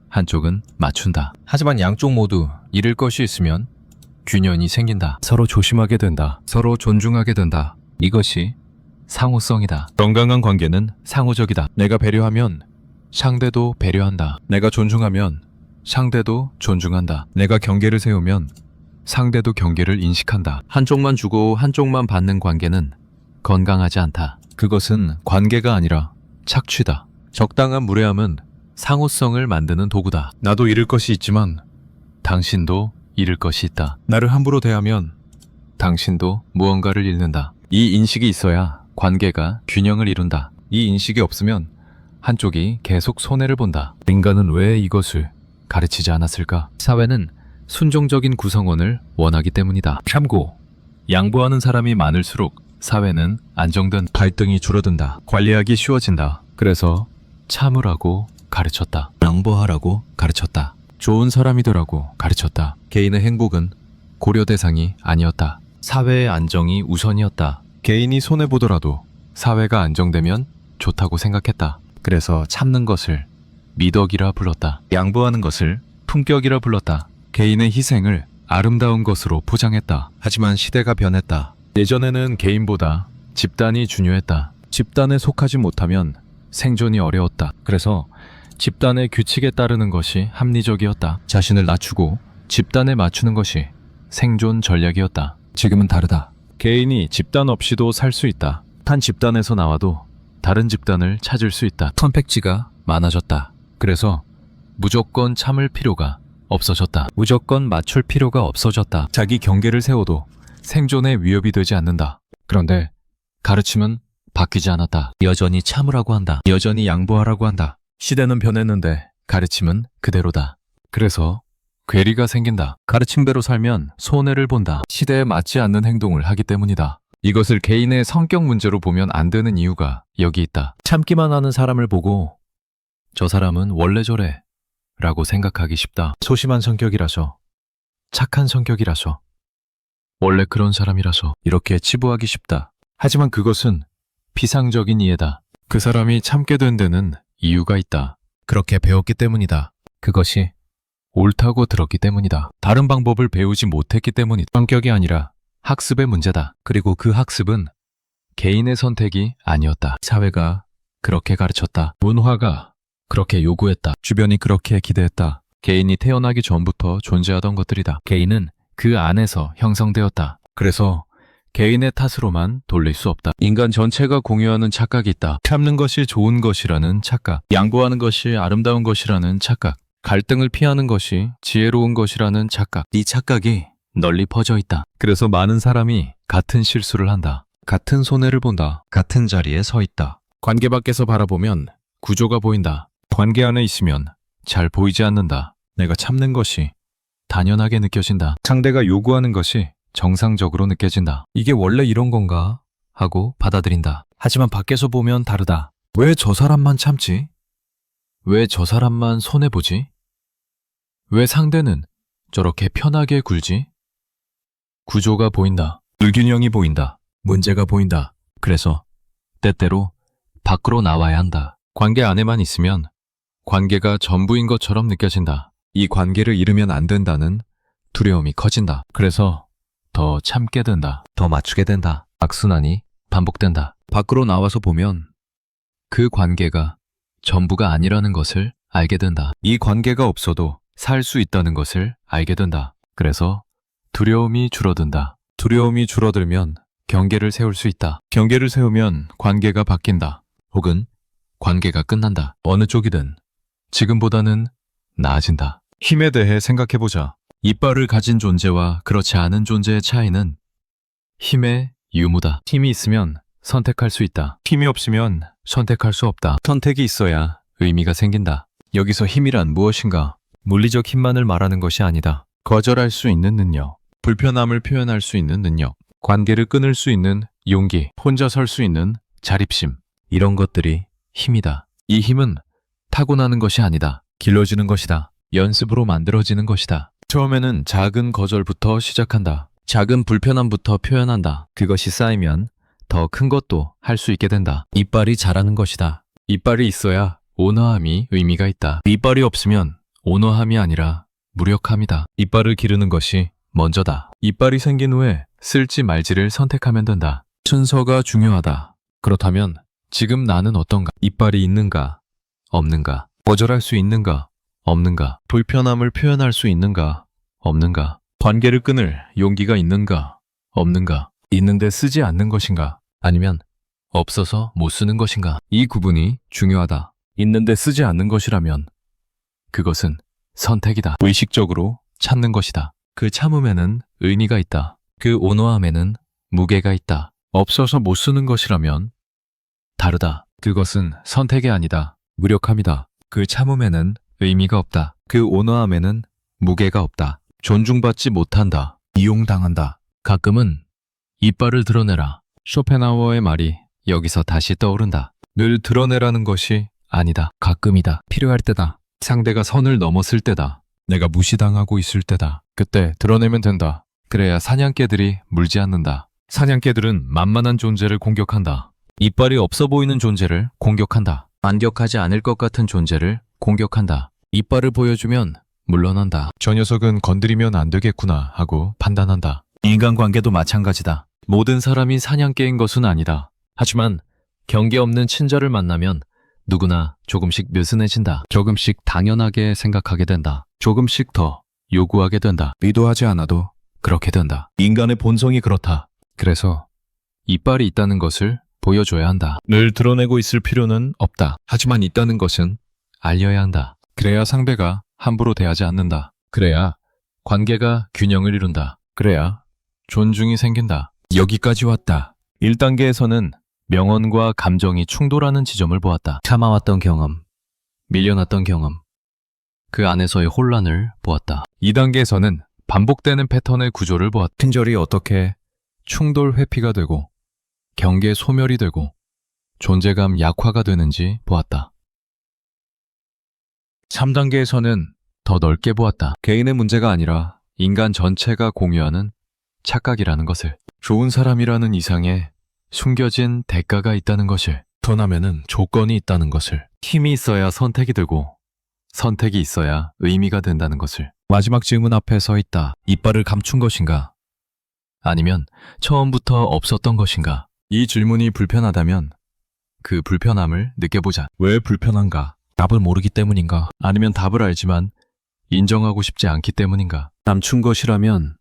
한쪽은 맞춘다. 하지만 양쪽 모두 잃을 것이 있으면 균형이 생긴다. 서로 조심하게 된다. 서로 존중하게 된다. 이것이 상호성이다. 건강한 관계는 상호적이다. 내가 배려하면 상대도 배려한다. 내가 존중하면 상대도 존중한다. 내가 경계를 세우면 상대도 경계를 인식한다. 한쪽만 주고 한쪽만 받는 관계는 건강하지 않다. 그것은 관계가 아니라 착취다. 적당한 무례함은 상호성을 만드는 도구다. 나도 잃을 것이 있지만 당신도 잃을 것이 있다. 나를 함부로 대하면 당신도 무언가를 잃는다. 이 인식이 있어야 관계가 균형을 이룬다. 이 인식이 없으면 한쪽이 계속 손해를 본다. 인간은 왜 이것을 가르치지 않았을까? 사회는 순종적인 구성원을 원하기 때문이다. 참고, 양보하는 사람이 많을수록 사회는 안정된 갈등이 줄어든다. 관리하기 쉬워진다. 그래서 참으라고 가르쳤다. 양보하라고 가르쳤다. 좋은 사람이 되라고 가르쳤다. 개인의 행복은 고려 대상이 아니었다. 사회의 안정이 우선이었다. 개인이 손해보더라도 사회가 안정되면 좋다고 생각했다. 그래서 참는 것을 미덕이라 불렀다. 양보하는 것을 품격이라 불렀다. 개인의 희생을 아름다운 것으로 포장했다. 하지만 시대가 변했다. 예전에는 개인보다 집단이 중요했다. 집단에 속하지 못하면 생존이 어려웠다. 그래서 집단의 규칙에 따르는 것이 합리적이었다. 자신을 낮추고 집단에 맞추는 것이 생존 전략이었다. 지금은 다르다. 개인이 집단 없이도 살 수 있다. 한 집단에서 나와도 다른 집단을 찾을 수 있다. 선택지가 많아졌다. 그래서 무조건 참을 필요가 없어졌다. 무조건 맞출 필요가 없어졌다. 자기 경계를 세워도 생존에 위협이 되지 않는다. 그런데 가르침은 바뀌지 않았다. 여전히 참으라고 한다. 여전히 양보하라고 한다. 시대는 변했는데 가르침은 그대로다. 그래서 괴리가 생긴다. 가르침대로 살면 손해를 본다. 시대에 맞지 않는 행동을 하기 때문이다. 이것을 개인의 성격 문제로 보면 안 되는 이유가 여기 있다. 참기만 하는 사람을 보고 저 사람은 원래 저래 라고 생각하기 쉽다. 소심한 성격이라서, 착한 성격이라서, 원래 그런 사람이라서 이렇게 치부하기 쉽다. 하지만 그것은 피상적인 이해다. 그 사람이 참게 된 데는 이유가 있다. 그렇게 배웠기 때문이다. 그것이 옳다고 들었기 때문이다. 다른 방법을 배우지 못했기 때문이다. 성격이 아니라 학습의 문제다. 그리고 그 학습은 개인의 선택이 아니었다. 사회가 그렇게 가르쳤다. 문화가 그렇게 요구했다. 주변이 그렇게 기대했다. 개인이 태어나기 전부터 존재하던 것들이다. 개인은 그 안에서 형성되었다. 그래서 개인의 탓으로만 돌릴 수 없다. 인간 전체가 공유하는 착각이 있다. 참는 것이 좋은 것이라는 착각, 양보하는 것이 아름다운 것이라는 착각, 갈등을 피하는 것이 지혜로운 것이라는 착각. 이 착각이 널리 퍼져 있다. 그래서 많은 사람이 같은 실수를 한다. 같은 손해를 본다. 같은 자리에 서 있다. 관계 밖에서 바라보면 구조가 보인다. 관계 안에 있으면 잘 보이지 않는다. 내가 참는 것이 당연하게 느껴진다. 상대가 요구하는 것이 정상적으로 느껴진다. 이게 원래 이런 건가? 하고 받아들인다. 하지만 밖에서 보면 다르다. 왜 저 사람만 참지? 왜 저 사람만 손해보지? 왜 상대는 저렇게 편하게 굴지? 구조가 보인다. 불균형이 보인다. 문제가 보인다. 그래서 때때로 밖으로 나와야 한다. 관계 안에만 있으면 관계가 전부인 것처럼 느껴진다. 이 관계를 잃으면 안 된다는 두려움이 커진다. 그래서 더 참게 된다. 더 맞추게 된다. 악순환이 반복된다. 밖으로 나와서 보면 그 관계가 전부가 아니라는 것을 알게 된다. 이 관계가 없어도 살 수 있다는 것을 알게 된다. 그래서 두려움이 줄어든다. 두려움이 줄어들면 경계를 세울 수 있다. 경계를 세우면 관계가 바뀐다. 혹은 관계가 끝난다. 어느 쪽이든 지금보다는 나아진다. 힘에 대해 생각해보자. 이빨을 가진 존재와 그렇지 않은 존재의 차이는 힘의 유무다. 힘이 있으면 선택할 수 있다. 힘이 없으면 선택할 수 없다. 선택이 있어야 의미가 생긴다. 여기서 힘이란 무엇인가? 물리적 힘만을 말하는 것이 아니다. 거절할 수 있는 능력, 불편함을 표현할 수 있는 능력, 관계를 끊을 수 있는 용기, 혼자 설 수 있는 자립심, 이런 것들이 힘이다. 이 힘은 타고나는 것이 아니다. 길러지는 것이다. 연습으로 만들어지는 것이다. 처음에는 작은 거절부터 시작한다. 작은 불편함부터 표현한다. 그것이 쌓이면 더 큰 것도 할 수 있게 된다. 이빨이 자라는 것이다. 이빨이 있어야 온화함이 의미가 있다. 이빨이 없으면 온화함이 아니라 무력함이다. 이빨을 기르는 것이 먼저다. 이빨이 생긴 후에 쓸지 말지를 선택하면 된다. 순서가 중요하다. 그렇다면 지금 나는 어떤가? 이빨이 있는가? 없는가? 거절할 수 있는가? 없는가? 불편함을 표현할 수 있는가? 없는가? 관계를 끊을 용기가 있는가? 없는가? 있는데 쓰지 않는 것인가? 아니면 없어서 못 쓰는 것인가? 이 구분이 중요하다. 있는데 쓰지 않는 것이라면 그것은 선택이다. 의식적으로 찾는 것이다. 그 참음에는 의미가 있다. 그 온화함에는 무게가 있다. 없어서 못 쓰는 것이라면 다르다. 그것은 선택이 아니다. 무력함이다. 그 참음에는 의미가 없다. 그 온화함에는 무게가 없다. 존중받지 못한다. 이용당한다. 가끔은 이빨을 드러내라. 쇼펜하우어의 말이 여기서 다시 떠오른다. 늘 드러내라는 것이 아니다. 가끔이다. 필요할 때다. 상대가 선을 넘었을 때다. 내가 무시당하고 있을 때다. 그때 드러내면 된다. 그래야 사냥개들이 물지 않는다. 사냥개들은 만만한 존재를 공격한다. 이빨이 없어 보이는 존재를 공격한다. 반격하지 않을 것 같은 존재를 공격한다. 이빨을 보여주면 물러난다. 저 녀석은 건드리면 안 되겠구나 하고 판단한다. 인간관계도 마찬가지다. 모든 사람이 사냥개인 것은 아니다. 하지만 경계 없는 친절을 만나면 누구나 조금씩 느슨해진다. 조금씩 당연하게 생각하게 된다. 조금씩 더 요구하게 된다. 의도하지 않아도 그렇게 된다. 인간의 본성이 그렇다. 그래서 이빨이 있다는 것을 보여줘야 한다. 늘 드러내고 있을 필요는 없다. 하지만 있다는 것은 알려야 한다. 그래야 상대가 함부로 대하지 않는다. 그래야 관계가 균형을 이룬다. 그래야 존중이 생긴다. 여기까지 왔다. 1단계에서는 명언과 감정이 충돌하는 지점을 보았다. 참아왔던 경험, 밀려났던 경험, 그 안에서의 혼란을 보았다. 2단계에서는 반복되는 패턴의 구조를 보았다. 친절이 어떻게 충돌 회피가 되고 경계 소멸이 되고 존재감 약화가 되는지 보았다. 3단계에서는 더 넓게 보았다. 개인의 문제가 아니라 인간 전체가 공유하는 착각이라는 것을, 좋은 사람이라는 이상의 숨겨진 대가가 있다는 것을, 턴하면은 조건이 있다는 것을, 힘이 있어야 선택이 되고 선택이 있어야 의미가 된다는 것을. 마지막 질문 앞에 서 있다. 이빨을 감춘 것인가? 아니면 처음부터 없었던 것인가? 이 질문이 불편하다면 그 불편함을 느껴보자. 왜 불편한가? 답을 모르기 때문인가? 아니면 답을 알지만 인정하고 싶지 않기 때문인가? 감춘 것이라면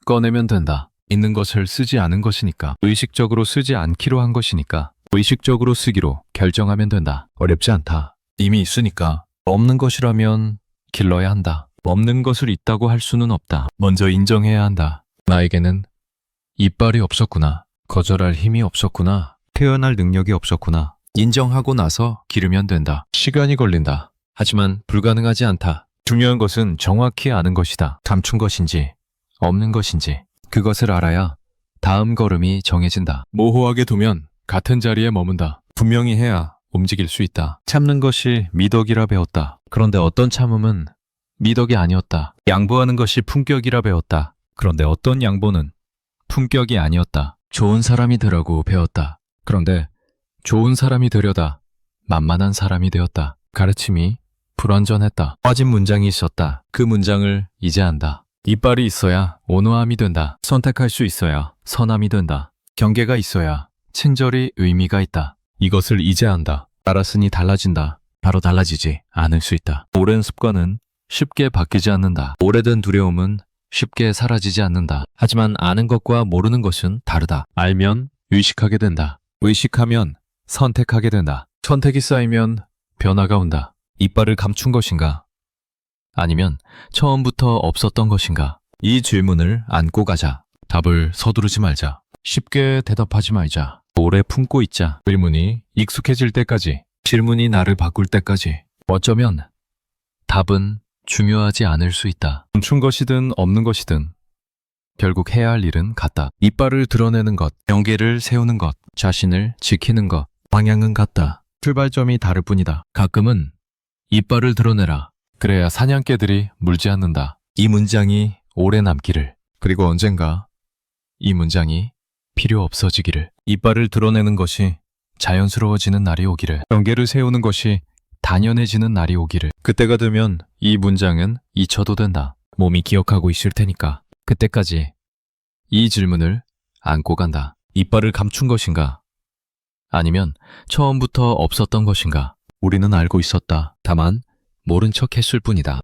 꺼내면 된다. 있는 것을 쓰지 않은 것이니까. 의식적으로 쓰지 않기로 한 것이니까. 의식적으로 쓰기로 결정하면 된다. 어렵지 않다. 이미 있으니까. 없는 것이라면 길러야 한다. 없는 것을 있다고 할 수는 없다. 먼저 인정해야 한다. 나에게는 이빨이 없었구나. 거절할 힘이 없었구나. 표현할 능력이 없었구나. 인정하고 나서 기르면 된다. 시간이 걸린다. 하지만 불가능하지 않다. 중요한 것은 정확히 아는 것이다. 감춘 것인지 없는 것인지 그것을 알아야 다음 걸음이 정해진다. 모호하게 두면 같은 자리에 머문다. 분명히 해야 움직일 수 있다. 참는 것이 미덕이라 배웠다. 그런데 어떤 참음은 미덕이 아니었다. 양보하는 것이 품격이라 배웠다. 그런데 어떤 양보는 품격이 아니었다. 좋은 사람이 되라고 배웠다. 그런데 좋은 사람이 되려다 만만한 사람이 되었다. 가르침이 불완전했다. 빠진 문장이 있었다. 그 문장을 이제 안다. 이빨이 있어야 온화함이 된다. 선택할 수 있어야 선함이 된다. 경계가 있어야 친절이 의미가 있다. 이것을 이제 안다. 알았으니 달라진다. 바로 달라지지 않을 수 있다. 오랜 습관은 쉽게 바뀌지 않는다. 오래된 두려움은 쉽게 사라지지 않는다. 하지만 아는 것과 모르는 것은 다르다. 알면 의식하게 된다. 의식하면 선택하게 된다. 선택이 쌓이면 변화가 온다. 이빨을 감춘 것인가? 아니면 처음부터 없었던 것인가? 이 질문을 안고 가자. 답을 서두르지 말자. 쉽게 대답하지 말자. 오래 품고 있자. 질문이 익숙해질 때까지, 질문이 나를 바꿀 때까지. 어쩌면 답은 중요하지 않을 수 있다. 감춘 것이든 없는 것이든 결국 해야 할 일은 같다. 이빨을 드러내는 것, 경계를 세우는 것, 자신을 지키는 것. 방향은 같다. 출발점이 다를 뿐이다. 가끔은 이빨을 드러내라. 그래야 사냥개들이 물지 않는다. 이 문장이 오래 남기를. 그리고 언젠가 이 문장이 필요 없어지기를. 이빨을 드러내는 것이 자연스러워지는 날이 오기를. 경계를 세우는 것이 단연해지는 날이 오기를. 그때가 되면 이 문장은 잊혀도 된다. 몸이 기억하고 있을 테니까. 그때까지 이 질문을 안고 간다. 이빨을 감춘 것인가? 아니면 처음부터 없었던 것인가? 우리는 알고 있었다. 다만 모른 척 했을 뿐이다.